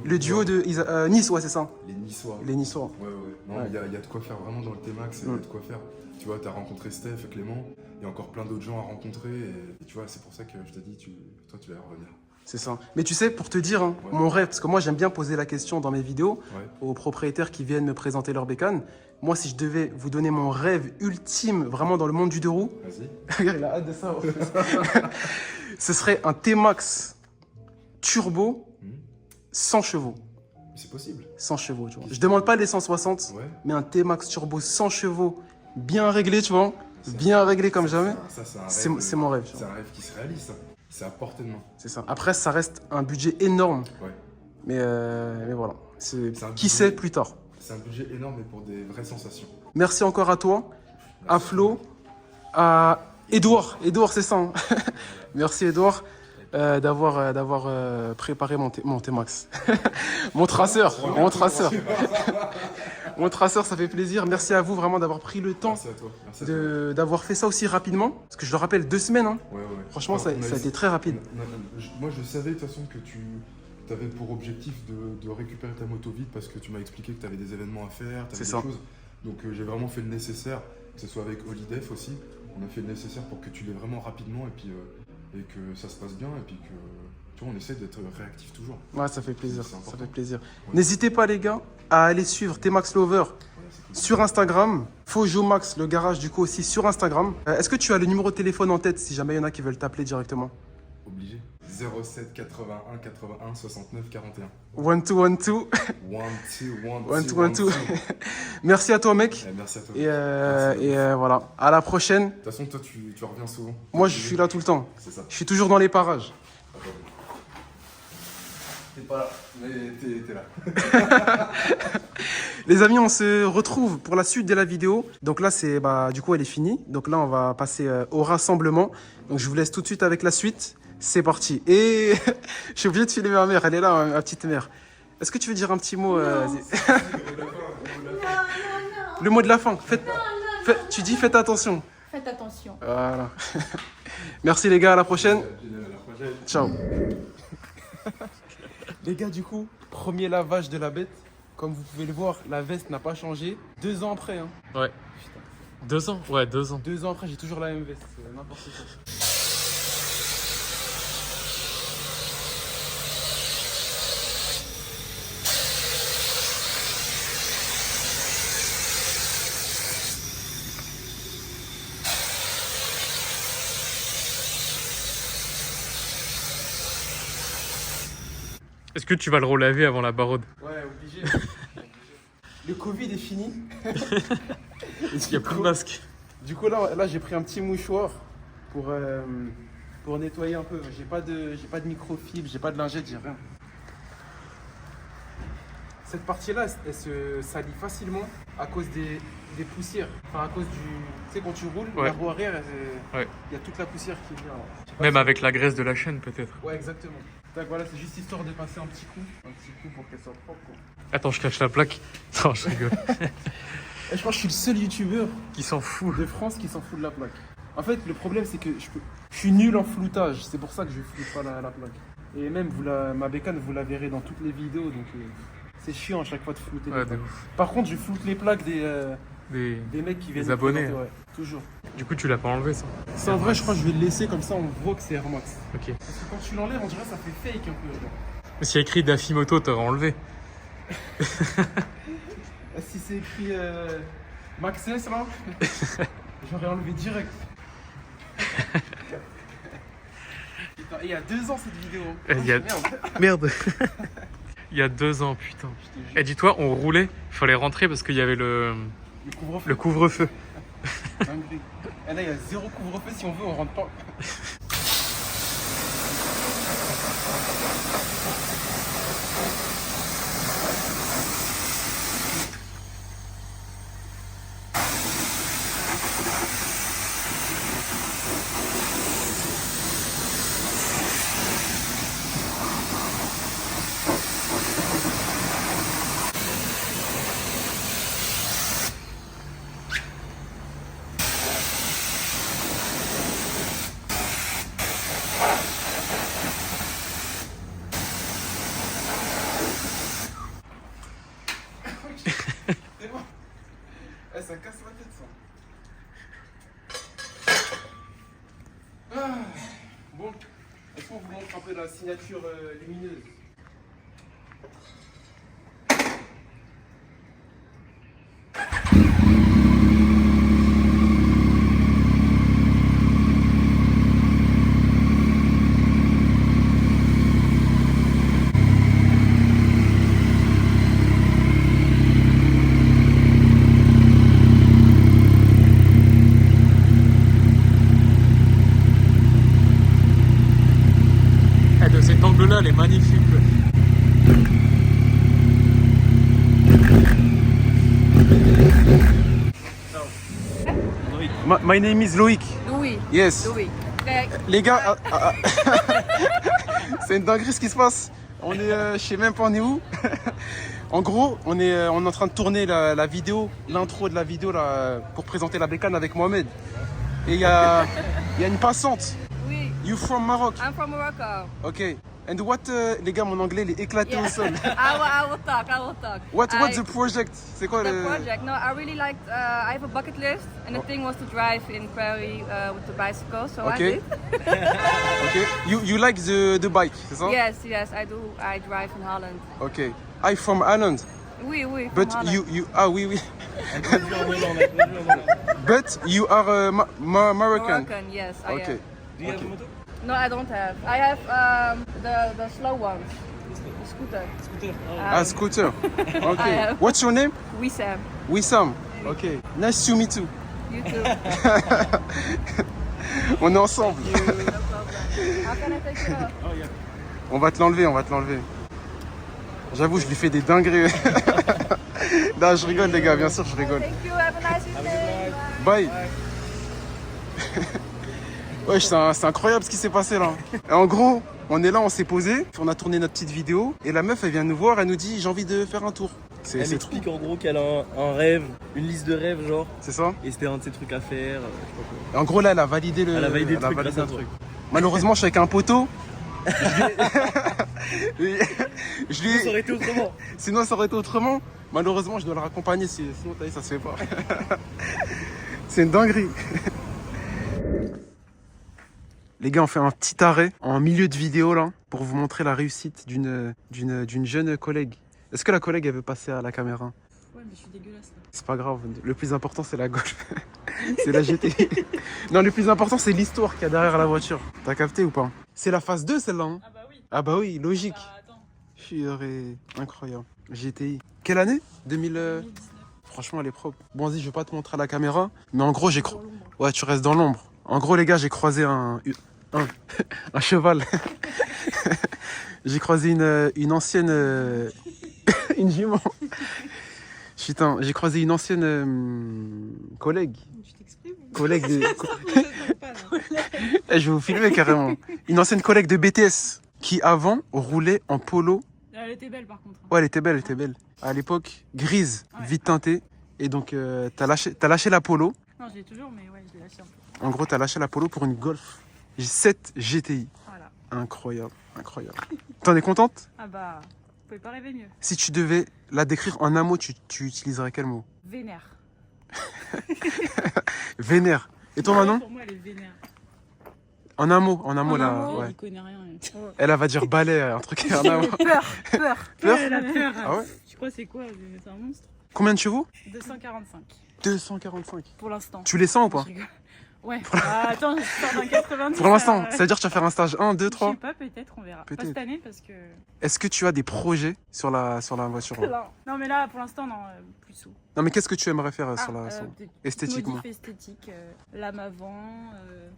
Le duo de Nice, ouais, c'est ça. Les Niçois. Les Niçois. Ouais. Non, il y a de quoi faire vraiment dans le T-Max, il y a de quoi faire. Tu vois, tu as rencontré Steph et Clément, il y a encore plein d'autres gens à rencontrer, et tu vois, c'est pour ça que je te dis, toi, tu vas y revenir. C'est ça. Mais tu sais, pour te dire, hein, mon rêve, parce que moi, j'aime bien poser la question dans mes vidéos aux propriétaires qui viennent me présenter leur bécane. Moi, si je devais vous donner mon rêve ultime, vraiment dans le monde du deux roues, Vas-y. il a hâte de ça. Ce serait un T-Max turbo 100 chevaux. C'est possible. 100 chevaux, tu vois. Je demande pas les 160, mais un T-Max turbo 100 chevaux, bien réglé, tu vois. Bien réglé comme jamais. C'est mon rêve. C'est un rêve qui se réalise, ça. C'est à portée de main. C'est ça. Après, ça reste un budget énorme. Ouais. Mais voilà. Qui sait plus tard. C'est un budget énorme, mais pour des vraies sensations. Merci encore à toi, à Flo, à Edouard. Edouard, c'est ça. Hein. Merci, Edouard, d'avoir préparé mon T-Max. Mon traceur. Mon traceur, ça fait plaisir. Merci à vous vraiment d'avoir pris le temps. Merci à toi. D'avoir fait ça aussi rapidement. Parce que je le rappelle, 2 semaines. Hein. Ouais. Franchement, ça a été très rapide. Moi, je savais de toute façon que tu avais pour objectif de récupérer ta moto vite parce que tu m'as expliqué que tu avais des événements à faire, tu avais des choses. Donc j'ai vraiment fait le nécessaire, que ce soit avec Holidef aussi. On a fait le nécessaire pour que tu l'aies vraiment rapidement et que ça se passe bien et puis que tu vois, on essaie d'être réactif toujours. Ouais, ça fait plaisir. Ça fait plaisir. Ouais. N'hésitez pas les gars à aller suivre T-Max Lover sur Instagram, Fojo Max, le garage du coup aussi sur Instagram. Est-ce que tu as le numéro de téléphone en tête si jamais il y en a qui veulent t'appeler directement? Obligé. 07 81 81 69 41. 1212. 1212. Merci à toi mec. Merci à toi. Et voilà, à la prochaine. De toute façon toi tu reviens souvent. Moi je suis là tout le temps. C'est ça. Je suis toujours dans les parages. T'es pas là, mais t'es là. Les amis, on se retrouve pour la suite de la vidéo. Donc là, du coup, elle est finie. Donc là, on va passer au rassemblement. Donc je vous laisse tout de suite avec la suite. C'est parti. Et j'ai oublié de filmer ma mère. Elle est là, ma petite mère. Est-ce que tu veux dire un petit mot Le mot de la fin. Tu dis faites attention. Faites attention. Voilà. Merci les gars, à la prochaine. Ciao. Les gars, du coup, premier lavage de la bête. Comme vous pouvez le voir, la veste n'a pas changé. 2 ans après, hein. Ouais. 2 ans? Ouais, 2 ans. 2 ans après, j'ai toujours la même veste. C'est n'importe quoi. Est-ce que tu vas le relaver avant la barode? Ouais, obligé. Le Covid est fini. Il n'y a plus de masque. Du coup, là j'ai pris un petit mouchoir pour nettoyer un peu. J'ai pas de microfibre, j'ai pas de lingette, j'ai rien. Cette partie-là, elle se salit facilement à cause des poussières. Enfin, à cause du... Tu sais, quand tu roules, Ouais. la roue arrière, Ouais. il y a toute la poussière qui vient. Je sais pas Même si- avec la graisse de la chaîne, peut-être. Ouais, exactement. Donc voilà, c'est juste histoire de passer un petit coup pour qu'elle soit propre, quoi. Attends, je cache la plaque. Non, je rigole. Et je crois que je suis le seul youtubeur Qui s'en fout. de France qui s'en fout de la plaque. En fait, le problème, c'est que je suis nul en floutage. C'est pour ça que je floute pas la plaque. Et même, ma bécane, vous la verrez dans toutes les vidéos. Donc, c'est chiant à chaque fois de flouter Ouais, les de plaques. ouf. Par contre, je floute les plaques Des... des mecs qui viennent Des me abonnés, présenter, ouais, toujours. Du coup, tu l'as pas enlevé, ça? C'est en vrai, je crois que je vais le laisser comme ça, on voit que c'est Air Max. Ok. Parce que quand tu l'enlèves, on dirait que ça fait fake un peu. Genre. Mais s'il y a écrit Dafimoto, t'aurais enlevé. Si c'est écrit Max S là, j'aurais enlevé direct. Putain, il y a 2 ans cette vidéo. Il y a- Merde. Merde. Il y a 2 ans, putain. Je te jure. Et dis-toi, on roulait, il fallait rentrer parce qu'il y avait le Le couvre-feu. couvre-feu. Dinguerie. Et là, il y a 0 couvre-feu. Si on veut, on rentre pas. C'est bon. Eh, ça casse la tête, ça. Ah. Bon, est-ce qu'on vous montre un peu la signature lumineuse? Eh, de cet angle-là, elle est magnifique. My name is Loïc. Louis. Yes. Louis. Les gars, c'est une dinguerie ce qui se passe. On est, je sais même pas on est où. En gros, on est en train de tourner la vidéo, l'intro de la vidéo là, pour présenter la bécane avec Mohamed. Et il y a une passante. Oui. You from Maroc? I'm from Morocco. Ok. And what, les gars, mon anglais il est éclaté au sol. I will talk. What's the project? C'est quoi The le project? No, I really liked. I have a bucket list, and the thing was to drive in Quarry with the bicycle. So I Okay. did. Ok. You like the bike, c'est ça? Yes, I do. I drive in Holland. Ok. I from Holland. Oui, from But Holland. oui. But you are Moroccan. Moroccan, yes, I Okay. am. Do you have a motor? No, I don't have. I have the slow ones, the scooter. Scooter? Ah, scooter. Okay. have. What's your name? Wissam, Wissam. Okay. Nice to meet you. you too. On est ensemble. No problem. How can I take you off? Oh, yeah. On va te l'enlever. J'avoue, je lui fais des dingueries. Non, je rigole les gars, bien sûr, je rigole. Thank you. Have a nice evening. Bye. Ouais, c'est incroyable ce qui s'est passé là. Et en gros, On est là, on s'est posé, on a tourné notre petite vidéo et la meuf elle vient nous voir, elle nous dit j'ai envie de faire un tour. Elle C'est trop. m'explique en gros qu'elle a un rêve, une liste de rêves genre, C'est ça. et c'était un de ses trucs à faire. Je sais pas quoi. Et en gros là elle a validé le. Elle a validé le truc validé grâce à un toi. truc. Malheureusement je suis avec un poteau. Je lui ai- Ça aurait été autrement. Sinon ça aurait été autrement. Malheureusement je dois le raccompagner sinon t'as vu, ça se fait pas. C'est une dinguerie. Les gars, on fait un petit arrêt en milieu de vidéo là pour vous montrer la réussite d'une jeune collègue. Est-ce que la collègue elle veut passer à la caméra? Ouais, mais je suis dégueulasse là. C'est pas grave, le plus important c'est la Golf. C'est la GT. Non, le plus important c'est l'histoire qu'il y a derrière la voiture. T'as capté ou pas? C'est la phase 2 celle-là. Hein? Ah bah oui. Ah bah oui, logique. Bah attends. Purée, incroyable. GTI. Quelle année? 2000. 2019. Franchement, elle est propre. Bon, vas-y, je vais pas te montrer à la caméra, mais en gros, j'ai Dans l'ombre. Ouais, tu restes dans l'ombre. En gros, les gars, j'ai croisé un cheval. J'ai croisé une ancienne une jument. Putain, j'ai croisé une ancienne collègue. Tu t'exprimes ou Collègue de. pas, là. Eh, je vais vous filmer carrément. Une ancienne collègue de BTS qui avant roulait en polo. Elle était belle par contre. Ouais, elle était belle, elle était belle. À l'époque, grise, Ouais. vite teintée. Et donc, t'as lâché la polo. Non, je l'ai toujours, mais ouais, je l'ai lâché un peu. En gros, t'as lâché la polo pour une Golf 7 GTI. Voilà. Incroyable, incroyable. T'en es contente? Ah bah, vous pouvez pas rêver mieux. Si tu devais la décrire en un mot, tu utiliserais quel mot? Vénère. Vénère. Et toi, Manon? Pour moi, elle est vénère. En un mot, En là. un mot, Ouais. il connaît rien. Elle va dire balai, un truc. En un mot. Peur, peur. Peur? Elle a peur. Ah ouais? Je crois que c'est quoi? C'est un monstre. Combien de chevaux? 245 245. pour l'instant. Tu les sens ou pas? Je rigole. Ouais. Ah, attends, je sors d'un 90. Pour l'instant, ça ça veut dire que tu vas faire un stage 1, 2, Je 3. sais pas, peut-être, on verra. Pas Peut-être. cette année parce que. Est-ce que tu as des projets sur la voiture là? Non, mais là, pour l'instant, non, plus sous. Non, mais qu'est-ce que tu aimerais faire sur la. Peut-être esthétiquement. modif esthétique, lame avant,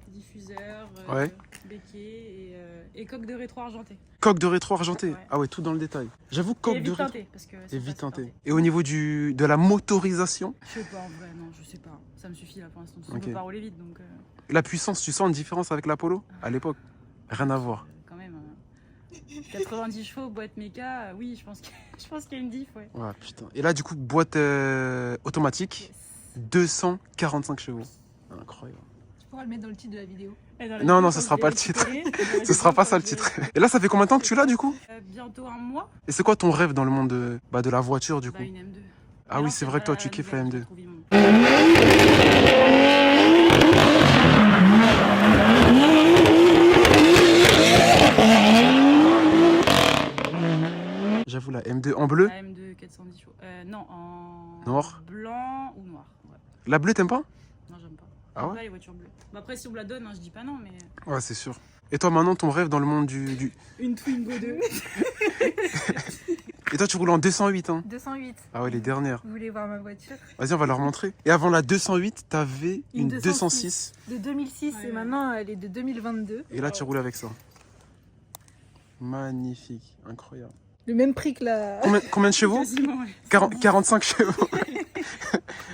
diffuseur, Ouais. béquet et coque de rétro argenté. Coque de rétro argenté. Ouais. Ah ouais, tout dans le détail. J'avoue, Et coque de vite rétro. teinté, parce que Et c'est vite pas teinté. teinté. Et au niveau de la motorisation, Je sais pas, en vrai, non, je sais pas. Ça me suffit là pour l'instant. On Ok. peut pas rouler vite, donc la puissance, tu sens une différence avec la Polo à l'époque? Rien à voir. quand même. 90 chevaux, boîte méca, oui, je pense qu'il y a une diff, ouais. Ouais, putain. Et là, du coup, boîte automatique, Yes. 245 chevaux. Incroyable. Tu pourras le mettre dans le titre de la vidéo. Et dans la Non, vidéo, non, quand ce je sera vais pas le titre. récupérer, Ce sera pas ça le titre. Et là, ça fait combien de temps que tu l'as, du coup? Bientôt un mois. Et c'est quoi ton rêve dans le monde de la voiture, du Bah, coup? une M2. Ah Mais oui, non, c'est vrai que toi, pas tu kiffes nouvelle, la je M2. trouve immonde. J'avoue, la M2 en bleu. La M2 410 chevaux. Non, en Noir. blanc ou noir. Ouais. La bleue, t'aimes pas? Non, j'aime pas. Ah J'aime ouais? pas les voitures bleues. Bah, après, si on me la donne, hein, je dis pas non, mais. Ouais, c'est sûr. Et toi, maintenant, ton rêve dans le monde du... Une Twingo 2. Et toi, tu roules en 208, hein? 208. Ah ouais, les dernières. Vous voulez voir ma voiture? Vas-y, on va leur montrer. Et avant la 208, t'avais une 206. De 2006 Ouais, et ouais. maintenant elle est de 2022. Et là, tu roules avec ça. Magnifique, incroyable. Le même prix que la. Combien de chevaux? Quasiment, ouais. 45 chevaux.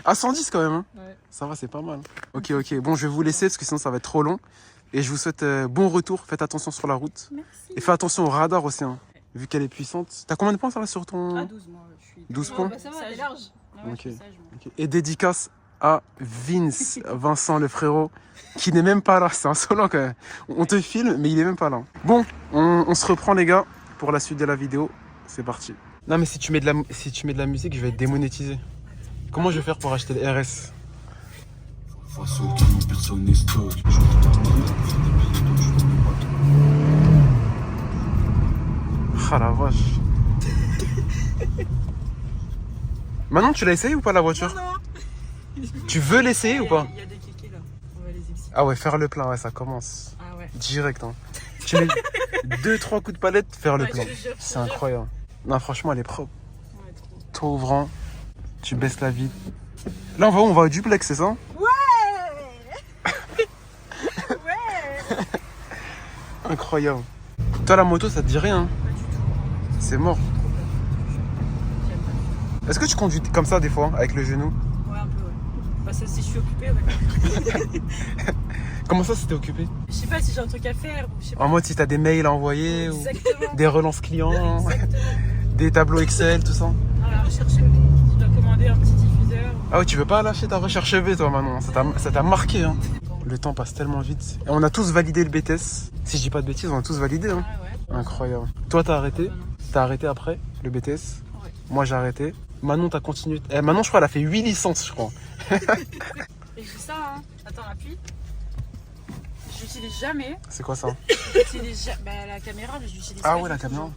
Ah, 110 quand même, hein? Ouais. Ça va, c'est pas mal. Ok, ok. Bon, je vais vous laisser parce que sinon ça va être trop long. Et je vous souhaite bon retour. Faites attention sur la route. Merci. Et fais attention au radar aussi, hein, vu qu'elle est puissante. T'as combien de points ça là sur ton... Ah, 12 moi, je suis. 12 très- points bah ça va, sage. t'es large. Ah ouais, Ok. je suis sage, moi. Ok. Et dédicace à Vincent le frérot, qui n'est même pas là. C'est insolent quand même. On te filme, mais il est même pas là. Bon, on se reprend les gars pour la suite de la vidéo. C'est parti. Non mais si tu mets de la musique, je vais être démonétisé. Comment je vais faire pour acheter le RS? Face au canon, personne n'est stock. Je Ah la vache. Maintenant, tu l'as essayé ou pas la voiture? Non. Tu veux l'essayer ou pas? Il y a des kékés là. On va les exciter. Ah ouais, faire le plein, ouais, ça commence. Ah ouais. Direct, hein. Tu mets 2-3 coups de palette, faire le Ouais, plein. je te jure, C'est incroyable. Non, franchement, elle est propre. Ouais, trop. Toi ouvrant, tu baisses la vitre. Là, on va au duplex, c'est ça? Ouais. Incroyable. Toi, la moto, ça te dit rien, hein? Pas du tout. C'est mort. J'aime pas. Est-ce que tu conduis comme ça des fois, avec le genou? Ouais, un peu, ouais. Bah, ça, si je suis occupée, ouais. Comment ça, c'était occupé? Je sais pas si j'ai un truc à faire ou je sais pas. En mode si t'as des mails à envoyer ou Exactement. des relances clients, des tableaux Excel, tout ça. Ah, la recherche V, je dois commander un petit diffuseur. Ah ouais, tu veux pas lâcher ta recherche V, toi, Manon? Ça t'a marqué, hein. Le temps passe tellement vite. Et on a tous validé le BTS. Si je dis pas de bêtises, on a tous validé, hein. Ah ouais. Incroyable. Toi, t'as arrêté? Non. T'as arrêté après le BTS? Ouais. Moi, j'ai arrêté. Manon, t'as continué. Manon, je crois, elle a fait 8 licences, je crois. Et je fais ça, hein. Attends, appuie. Je l'utilise jamais. C'est quoi ça? Bah, la caméra, je l'utilise Ah pas ouais, du la tout, caméra. genre.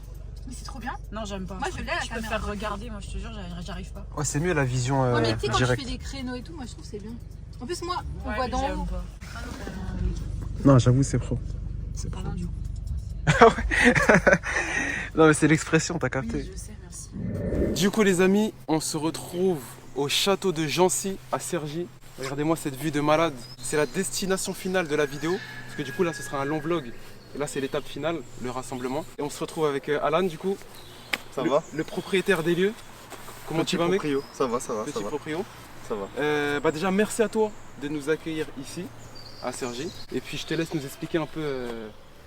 Mais c'est trop bien. Non, j'aime pas. Moi, je l'ai, la Je caméra. préfère regarder, moi, je te jure, j'arrive pas. Ouais, c'est mieux la vision Ouais, mais tu sais, quand directe. je fais des créneaux et tout, moi je trouve que c'est bien. En plus, moi, on Ouais, voit mais d'en j'aime haut. pas. Non, j'avoue, c'est pro. C'est pro. Pardon, du coup. Non, mais c'est l'expression, t'as capté. Oui, je sais, merci. Du coup, les amis, on se retrouve au château de Jancy à Cergy. Regardez-moi cette vue de malade. C'est la destination finale de la vidéo. Parce que du coup, là, ce sera un long vlog. Et là, c'est l'étape finale, le rassemblement. Et on se retrouve avec Alan, du coup. Ça va? Le propriétaire des lieux. Comment Petit tu vas, mec? proprio. Ça va, ça va, Petit ça va. proprio. Ça va. Bah déjà, merci à toi de nous accueillir ici, à Cergy. Et puis, je te laisse nous expliquer un peu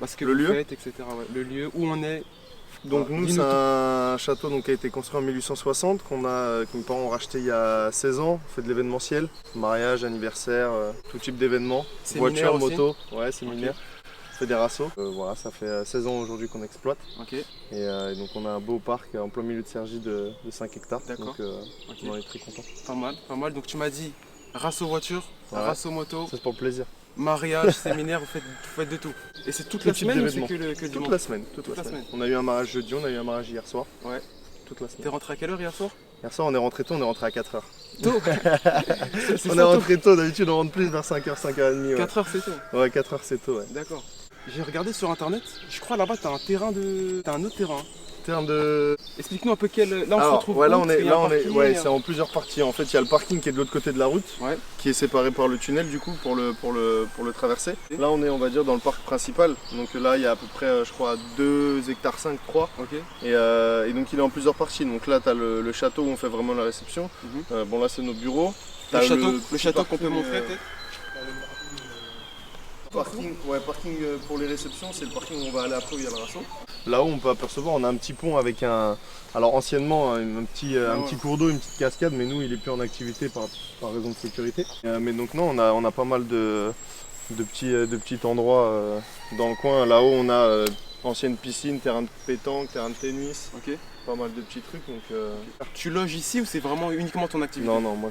ce que Le vous lieu faites, etc. Ouais, le lieu, où on est. Donc Voilà, nous, dis-nous c'est tout. un château donc, qui a été construit en 1860, que mes parents ont racheté il y a 16 ans. On fait de l'événementiel, mariage, anniversaire, tout type d'événements. Séminaire Voiture, aussi. moto, ouais, séminaire. Ok. On fait des rassos. Voilà, ça fait 16 ans aujourd'hui qu'on exploite. Ok, Et donc on a un beau parc en plein milieu de Cergy de 5 hectares. D'accord. Donc ok. on en est très contents. Pas mal, pas mal. Donc tu m'as dit race aux voitures, Ouais. race aux motos, C'est pour le plaisir. mariage, séminaire, vous faites de tout. Et c'est toute Tout la type semaine ou c'est d'événement. que le Toute dimanche? la semaine. Toute Toute la la semaine. semaine. On a eu un mariage jeudi, on a eu un mariage hier soir. Ouais. Toute la T'es semaine. rentré à quelle heure hier soir? Hier soir on est rentré tôt, on est rentré à 4h. Tôt. C'est On ça, est rentré tôt, d'habitude on rentre plus vers 5h, 5h30. Ouais, 4 heures c'est tôt. ouais 4h c'est tôt, ouais. D'accord. J'ai regardé sur internet, je crois là-bas t'as un terrain de. T'as un autre terrain. En termes de. Explique-nous un peu quel. Là on se Alors, retrouve. ouais, là où? on Parce est, qu'il y a un ouais, parking, c'est en plusieurs parties. En fait, il y a le parking qui est de l'autre côté de la route, Ouais. qui est séparé par le tunnel du coup pour le traverser. Là, on est, on va dire, dans le parc principal. Donc là, il y a à peu près, je crois, 2 hectares 5, 3. Ok. Et donc il est en plusieurs parties. Donc là, tu as le château où on fait vraiment la réception. Bon, là, c'est nos bureaux. Le T'as château, le petit château qu'on peut parking, montrer peut-être. Parking pour les réceptions, c'est le parking où on va aller après où il y a le rasso. Là-haut, on peut apercevoir, on a un petit pont avec un. Alors anciennement, un petit cours d'eau, une petite cascade, mais nous, il est plus en activité par raison de sécurité. Mais donc non, on a pas mal de petits endroits dans le coin. Là-haut, on a ancienne piscine, terrain de pétanque, terrain de tennis. Ok. Pas mal de petits trucs. Donc, Tu loges ici ou c'est vraiment uniquement ton activité? non, moi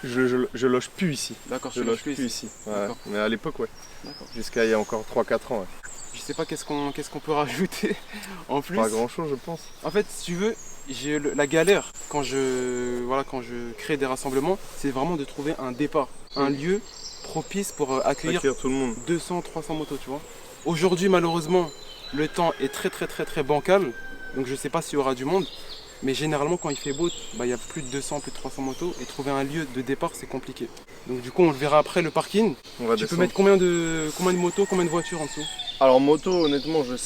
je loge plus ici. D'accord, Je tu loge loges plus plus ici. Ouais. D'accord. Mais à l'époque, ouais. D'accord. Jusqu'à il y a encore 3-4 ans. Ouais. Je sais pas qu'est-ce qu'on peut rajouter en plus. Pas grand chose, je pense. En fait, si tu veux, la galère quand je crée des rassemblements, c'est vraiment de trouver un départ, un lieu propice pour accueillir Tout le monde. 200, 300 motos, tu vois. Aujourd'hui, malheureusement, le temps est très bancal, donc je sais pas s'il y aura du monde. Mais généralement, quand il fait beau, il y a plus de 200, plus de 300 motos et trouver un lieu de départ, c'est compliqué. Donc du coup, on le verra après le parking. On va Tu peux descendre. mettre combien de motos, combien de voitures en dessous? Alors moto, honnêtement, j'en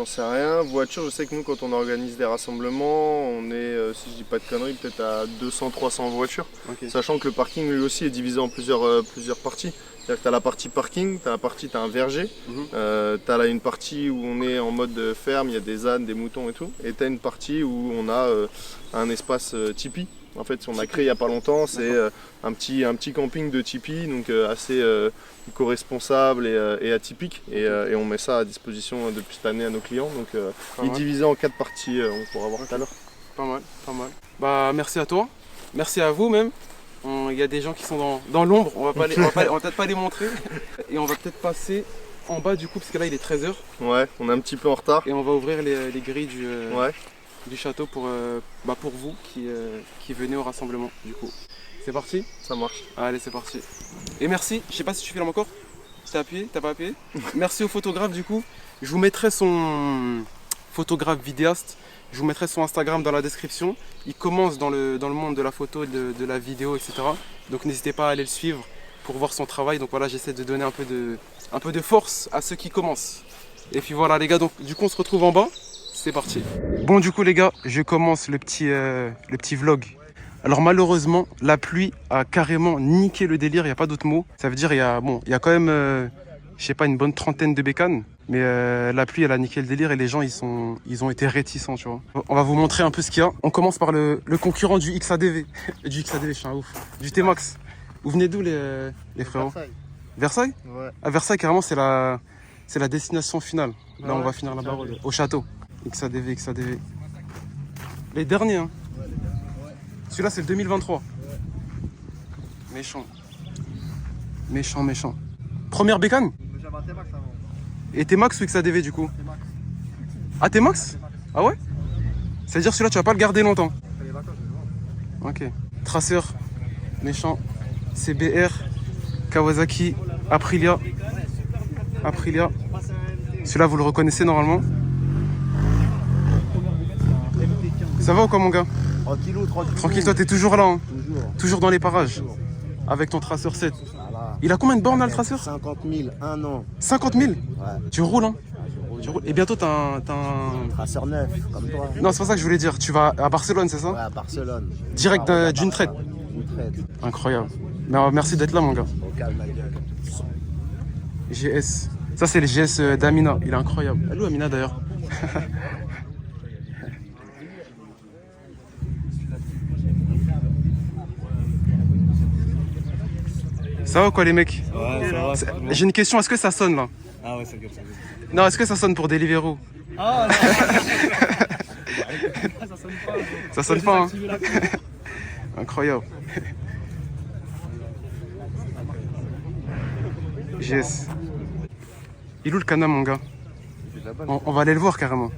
sais rien. Voiture, je sais que nous, quand on organise des rassemblements, on est, si je dis pas de conneries, peut-être à 200-300 voitures. Ok. Sachant que le parking, lui aussi, est divisé en plusieurs parties. C'est-à-dire que tu as la partie parking, tu as un verger, tu as là une partie où on est en mode ferme, il y a des ânes, des moutons et tout. Et tu as une partie où on a un espace tipi. En fait, on a créé il n'y a pas longtemps, c'est un petit camping de tipi, donc assez éco-responsable et atypique. Et on met ça à disposition depuis cette année à nos clients. Donc il est divisé en 4 parties, on pourra voir tout à l'heure. Pas mal, pas mal. Bah merci à toi, merci à vous même. Il y a des gens qui sont dans l'ombre, on va peut-être pas les montrer. Et on va peut-être passer en bas du coup, parce que là il est 13h. Ouais, on est un petit peu en retard. Et on va ouvrir les grilles du château pour vous qui venez au rassemblement du coup. C'est parti? Ça marche. Allez, c'est parti. Et merci, je sais pas si tu filmes encore. T'as appuyé? T'as pas appuyé? Merci au photographe du coup. Je vous mettrai son photographe vidéaste. Je vous mettrai son Instagram dans la description. Il commence dans le monde de la photo, de la vidéo, etc. Donc n'hésitez pas à aller le suivre pour voir son travail. Donc voilà, j'essaie de donner un peu de force à ceux qui commencent. Et puis voilà les gars, donc du coup on se retrouve en bas. C'est parti. Bon du coup les gars, je commence le petit vlog. Alors malheureusement, la pluie a carrément niqué le délire, il n'y a pas d'autre mot. Ça veut dire il y a quand même je sais pas, une bonne trentaine de bécanes. Mais la pluie, elle a niqué le délire et les gens, ils ont été réticents, tu vois. On va vous montrer un peu ce qu'il y a. On commence par le concurrent du XADV. Du XADV, je suis un ouf. Du T-Max. Vous venez d'où, les frérots? Versailles. Versailles? Ouais. À Versailles, carrément, c'est la destination finale. Là, on va finir la barre au château. XADV. Les derniers, hein. Celui-là, c'est le 2023. Méchant. Première bécane? J'avais un T-Max avant. Et T-Max ou XADV du coup? T-Max. Ah, T-Max? Ah ouais? C'est-à-dire celui-là, tu vas pas le garder longtemps? Les vacances, je vais le vendre. Ok. Traceur, méchant. CBR, Kawasaki, Aprilia. Celui-là, vous le reconnaissez normalement. Ça va ou quoi, mon gars? Tranquillou. Tranquille, toi, t'es toujours là, hein? Toujours. Dans les parages. Avec ton Traceur 7. Voilà. Il a combien de bornes, là, le Traceur? 50 000, un an. 50 000? Ouais. Tu roules, hein? Tu roules. Et bientôt, t'as un... Traceur neuf, comme toi. Non, c'est pas ça que je voulais dire. Tu vas à Barcelone, c'est ça? Ouais, à Barcelone. Direct d'une traite. Une traite. Incroyable. Merci d'être là, mon gars. Au calme, ma gueule. GS. Ça, c'est le GS d'Amina. Il est incroyable. Elle est où, Amina, d'ailleurs? Ça va ou quoi, les mecs? Ouais, ça va. J'ai une question. Est-ce que ça sonne, là? Ah ouais, ça gueule. Non, est-ce que ça sonne pour Deliveroo? Ah non. Ça sonne pas. Ça sonne pas, hein? Incroyable. GS. Il est où le canam, mon gars? On va aller le voir carrément.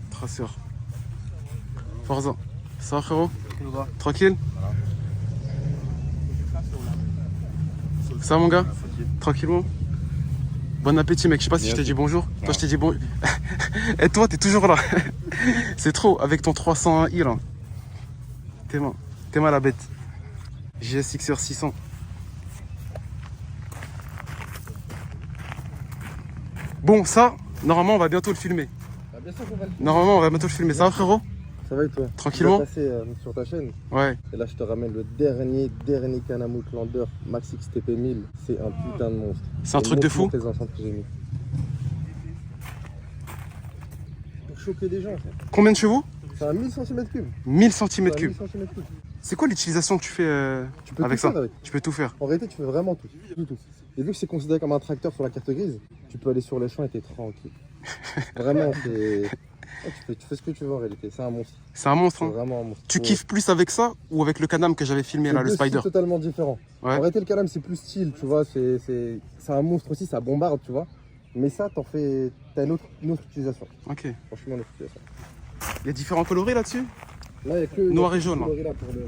Traceur. Forza. Ça va, frérot? Tranquille? Ça va, mon gars? Tranquillement? Bon appétit, mec. Je sais pas si je t'ai dit bonjour. Toi, je t'ai dit bonjour. Et toi, t'es toujours là. C'est trop avec ton 301i là. T'es mal la bête. GSXR 600. Bon, ça, normalement, on va bientôt le filmer. Ah, bien sûr qu'on va le faire. Normalement, on va bientôt le filmer. Ça va, frérot? Ça va et toi? Tranquillement? Je vais passer sur ta chaîne. Ouais. Et là, je te ramène le dernier Can-Am Outlander Max XTP 1000. C'est un putain de monstre. C'est un truc de fou. Les enceintes que j'ai mis. Pour choquer des gens, en fait. Combien de chevaux? C'est un 1000 cm3. 1000 cm3. 1000 cm3. C'est quoi l'utilisation que tu fais Tu peux avec tout ça? faire avec. Tu peux tout faire. En réalité, tu fais vraiment tout. Tout. Et vu que c'est considéré comme un tracteur sur la carte grise, tu peux aller sur les champs et t'es tranquille. Vraiment, c'est... Ouais, tu fais ce que tu veux en réalité, c'est un monstre. C'est un monstre, C'est hein. vraiment un monstre. Tu kiffes plus avec ça ou avec le Can-Am que j'avais filmé là, le Spider? C'est totalement différent. Ouais. En réalité, le Can-Am c'est plus style, tu vois, c'est un monstre aussi, ça bombarde, tu vois. Mais ça, t'as une autre utilisation. Ok. Franchement, une autre utilisation. Il y a différents coloris là-dessus? Là, il y a que Noir et jaune, là. Pour le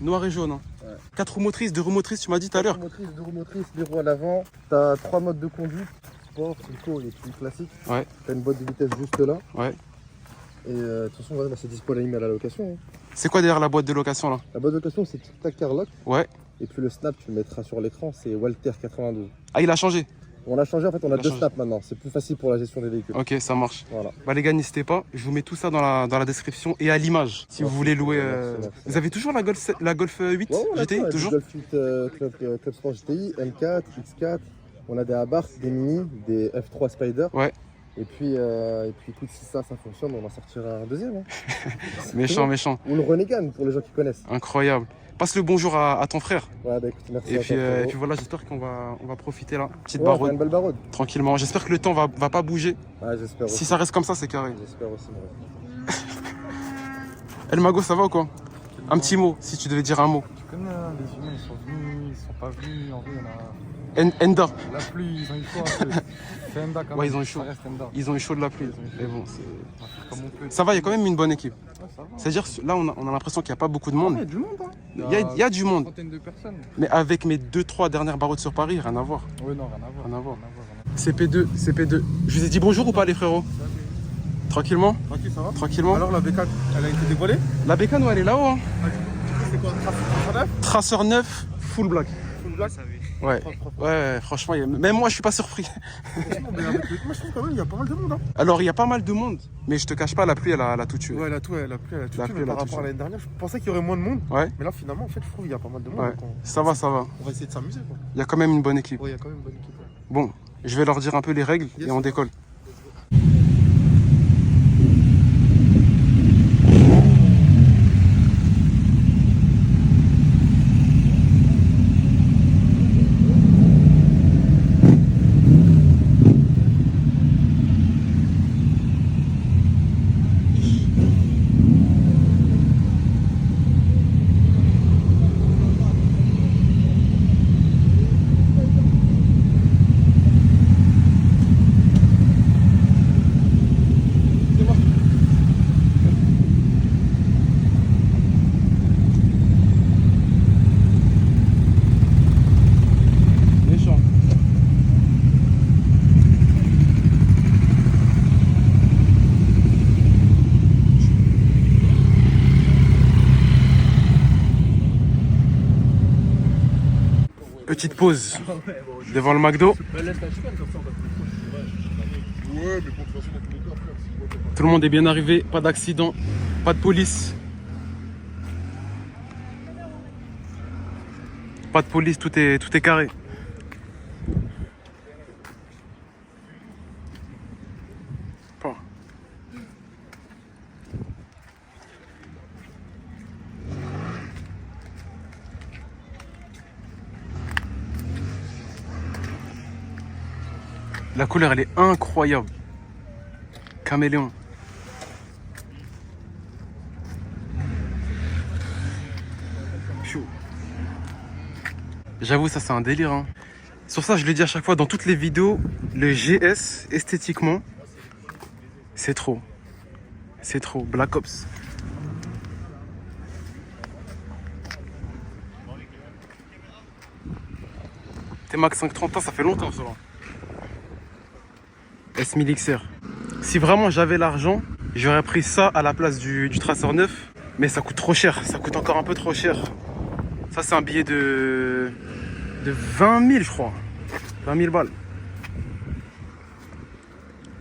Noir et jaune. Hein. Ouais. 4 roues motrices, 2 roues motrices, tu m'as dit tout à l'heure. 2 roues motrices, les roues à l'avant. T'as 3 modes de conduite, sport, eco et puis classique. Ouais. T'as une boîte de vitesse juste là. Ouais. Et de toute façon, c'est disponible à la location. Hein. C'est quoi derrière la boîte de location là? La boîte de location, c'est Tic-Tac Carlock. Ouais. Et puis le snap, tu le mettras sur l'écran, c'est Walter 92. Ah, il a changé? On l'a changé, en fait, on a Il a 2 changé. snaps maintenant. C'est plus facile pour la gestion des véhicules. Ok, ça marche. Voilà. Bah les gars, n'hésitez pas, je vous mets tout ça dans la description et à l'image si vous voulez louer. Merci. Vous avez toujours la Golf 8 Ouais, on a GTI tout, on a toujours? du Golf 8 Club Sport GTI, M4, X4. On a des Abarth, des Mini, des F3 Spider. Ouais. Et puis écoute, si ça fonctionne, on en sortira un deuxième. Hein. Méchant. Ou le Renegade pour les gens qui connaissent. Incroyable. Passe le bonjour à ton frère. Ouais, bah écoute, merci. Et à puis, toi, frérot. voilà, j'espère qu'on va profiter là. Petite Ouais, barode. une belle barode. Tranquillement. J'espère que le temps va pas bouger. Ouais, j'espère aussi. Si ça reste comme ça, c'est carré. J'espère aussi, moi. El Mago, ça va ou quoi? Un petit mot, si tu devais dire un mot. Tu connais, hein, les humains, ils sont venus, ils sont pas venus. En vrai, on a. Enda. La pluie, ils ont eu chaud un peu. C'est Enda quand Ouais, même. ils ont eu chaud. Ça reste Enda. Ils ont eu chaud de la pluie. Mais bon, On va faire comme on peut. ça va, il y a quand même une bonne équipe. Ouais, ça va. C'est-à-dire, là, on a l'impression qu'il n'y a pas beaucoup de Il y monde. a du monde, hein. Il y a du monde. Une trentaine de personnes. Mais avec mes 2-3 dernières barreaux sur Paris, rien à voir. Oui, non, rien à voir. Rien à voir. Rien à voir. CP2. Je vous ai dit bonjour ou pas, les frérots? Tranquillement? Tranquille, ça va. Tranquillement. Alors, la bécane, elle a été dévoilée? La bécane, elle est là-haut. Hein. C'est quoi, Traceur 9? Traceur 9, full black. Full black. Ouais. Ouais, franchement, même moi, je suis pas surpris. Mais avec moi, je trouve quand même, il y a pas mal de monde. Hein. Alors, il y a pas mal de monde, mais je te cache pas, la pluie, elle a tout tué. Ouais, la pluie, elle a tout tué, mais elle a par tout rapport à tué. l'année dernière, je pensais qu'il y aurait moins de monde. Ouais. Mais là, finalement, en fait, je trouve qu'il y a pas mal de monde. Ouais. Donc Ça va. on va essayer de s'amuser, quoi. Il y a quand même une bonne équipe. Ouais, il y a quand même une bonne équipe. Ouais. Bon, je vais leur dire un peu les règles et on décolle. Petite pause devant le McDo. Tout le monde est bien arrivé, pas d'accident, pas de police. Pas de police, tout est carré. Bon. La couleur, elle est incroyable. Caméléon. Pfiou. J'avoue, ça c'est un délire. Hein. Sur ça, je le dis à chaque fois dans toutes les vidéos, le GS, esthétiquement, c'est trop. C'est trop. Black Ops. T-Max 530, ça fait longtemps, ça. S1000 XR. Si vraiment j'avais l'argent, j'aurais pris ça à la place du Tracer 9. Mais ça coûte trop cher. Ça coûte encore un peu trop cher. Ça, c'est un billet de 20 000, je crois. 20 000 balles.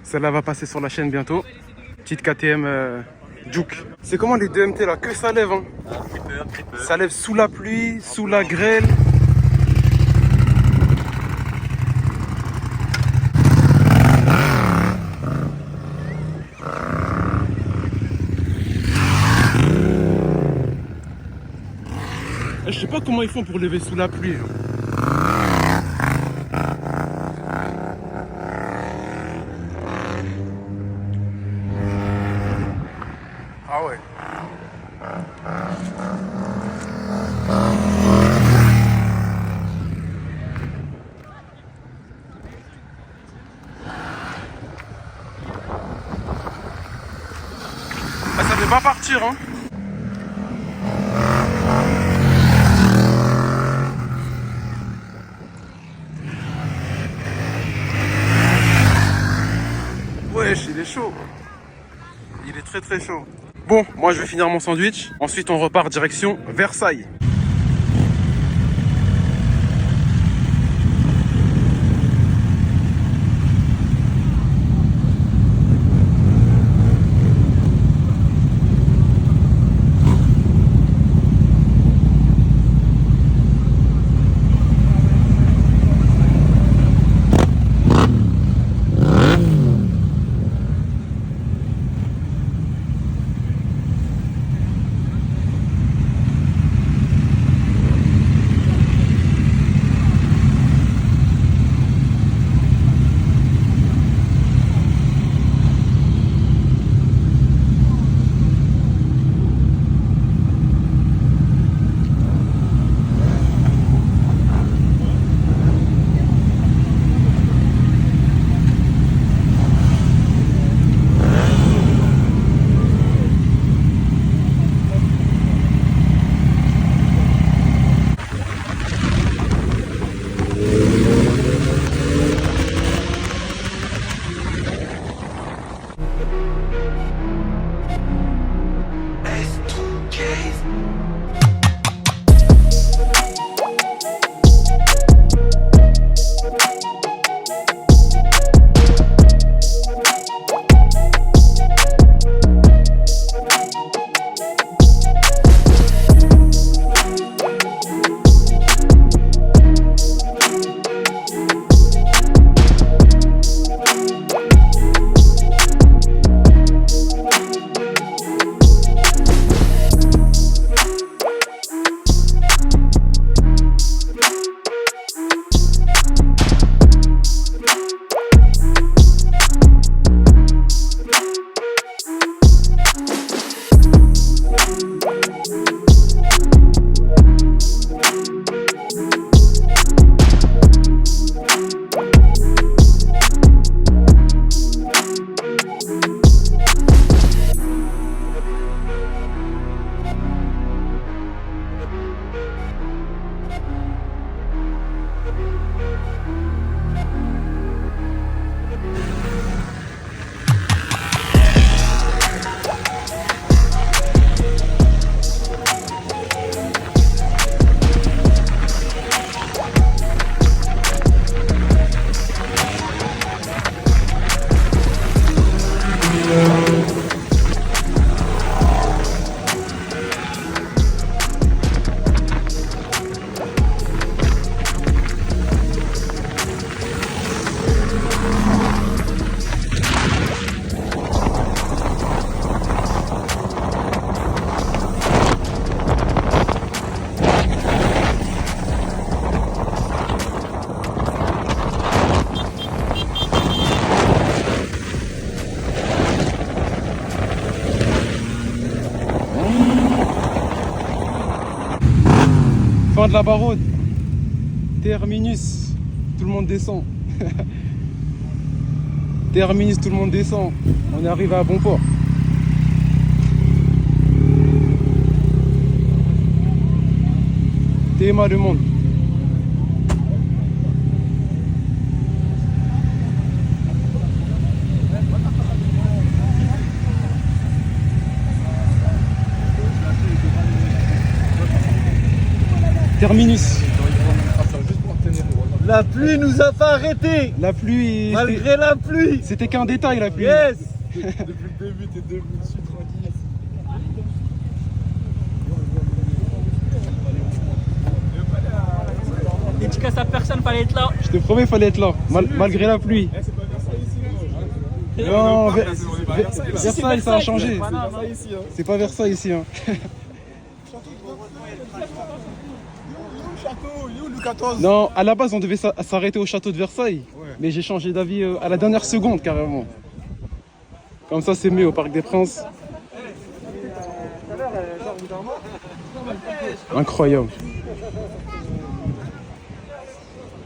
Celle-là va passer sur la chaîne bientôt. Petite KTM Juke. C'est comment les 2 MT là? Que ça lève, hein. Ça lève sous la pluie, sous la grêle. Je sais pas comment ils font pour lever sous la pluie. Ah ouais. Ah, ça devait pas partir, hein. Wesh, il est chaud. Il est très très chaud. Bon, moi je vais finir mon sandwich. Ensuite on repart direction Versailles. Fin de la Baraude. Terminus. Tout le monde descend. Terminus, tout le monde descend. On est arrivé à bon port. Théma le monde. Terminus. La pluie nous a pas arrêtés. La pluie. Malgré la pluie. C'était qu'un détail, la pluie. Yes. Depuis le début, t'es debout dessus, tranquille. Dédicace à personne, fallait être là. Je te promets, il fallait être là, malgré la pluie. Non, Versailles, ça a changé. C'est pas Versailles ici. Hein. Non, à la base, on devait s'arrêter au château de Versailles. Mais j'ai changé d'avis à la dernière seconde, carrément. Comme ça, c'est mieux au Parc des Princes. Incroyable.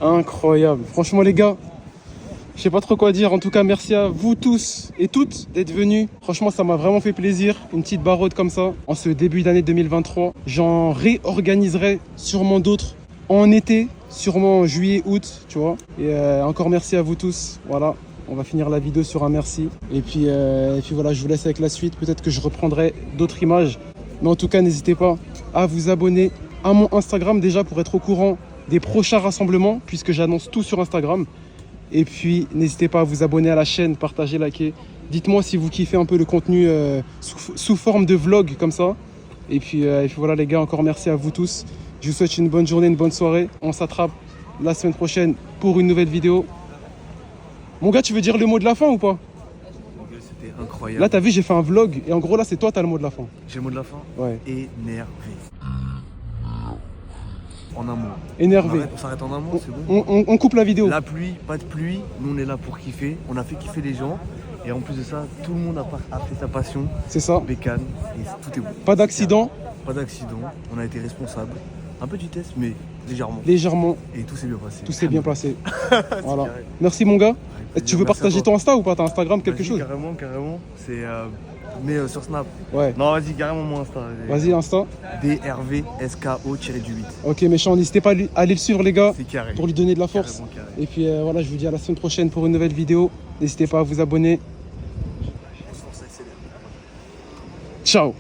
Incroyable. Franchement, les gars, je sais pas trop quoi dire. En tout cas, merci à vous tous et toutes d'être venus. Franchement, ça m'a vraiment fait plaisir. Une petite baraude comme ça en ce début d'année 2023. J'en réorganiserai sûrement d'autres en été, sûrement en juillet, août, tu vois. Et encore merci à vous tous. Voilà, on va finir la vidéo sur un merci. Et puis voilà, je vous laisse avec la suite. Peut-être que je reprendrai d'autres images. Mais en tout cas, n'hésitez pas à vous abonner à mon Instagram déjà pour être au courant des prochains rassemblements, puisque j'annonce tout sur Instagram. Et puis, n'hésitez pas à vous abonner à la chaîne, partager, liker. Dites-moi si vous kiffez un peu le contenu sous forme de vlog comme ça. Et puis voilà les gars, encore merci à vous tous. Je vous souhaite une bonne journée, une bonne soirée. On s'attrape la semaine prochaine pour une nouvelle vidéo. Mon gars, tu veux dire le mot de la fin ou pas? C'était incroyable. Là, t'as vu, j'ai fait un vlog et en gros, là, c'est toi, t'as le mot de la fin. J'ai le mot de la fin. Ouais. Énervé. En un mot. Énervé. On s'arrête en un mot, c'est bon. On coupe la vidéo. La pluie, pas de pluie. Nous, on est là pour kiffer. On a fait kiffer les gens. Et en plus de ça, tout le monde a fait sa passion. C'est ça. Bécane. Et tout est bon. Pas d'accident. Pas d'accident. On a été responsable. Un peu de vitesse, mais légèrement. Légèrement. Et tout s'est bien passé. Tout s'est bien passé. Voilà. Merci mon gars. Tu veux partager ton Insta ou pas? T'as Instagram, quelque chose? Carrément. C'est mais sur Snap. Ouais. Non, vas-y, carrément mon Insta. Vas-y, Insta. DRVSKO-18. Ok, méchant. N'hésitez pas à aller le suivre, les gars. C'est carré. Pour lui donner de la force. Carré. Et puis voilà, je vous dis à la semaine prochaine pour une nouvelle vidéo. N'hésitez pas à vous abonner. Ciao.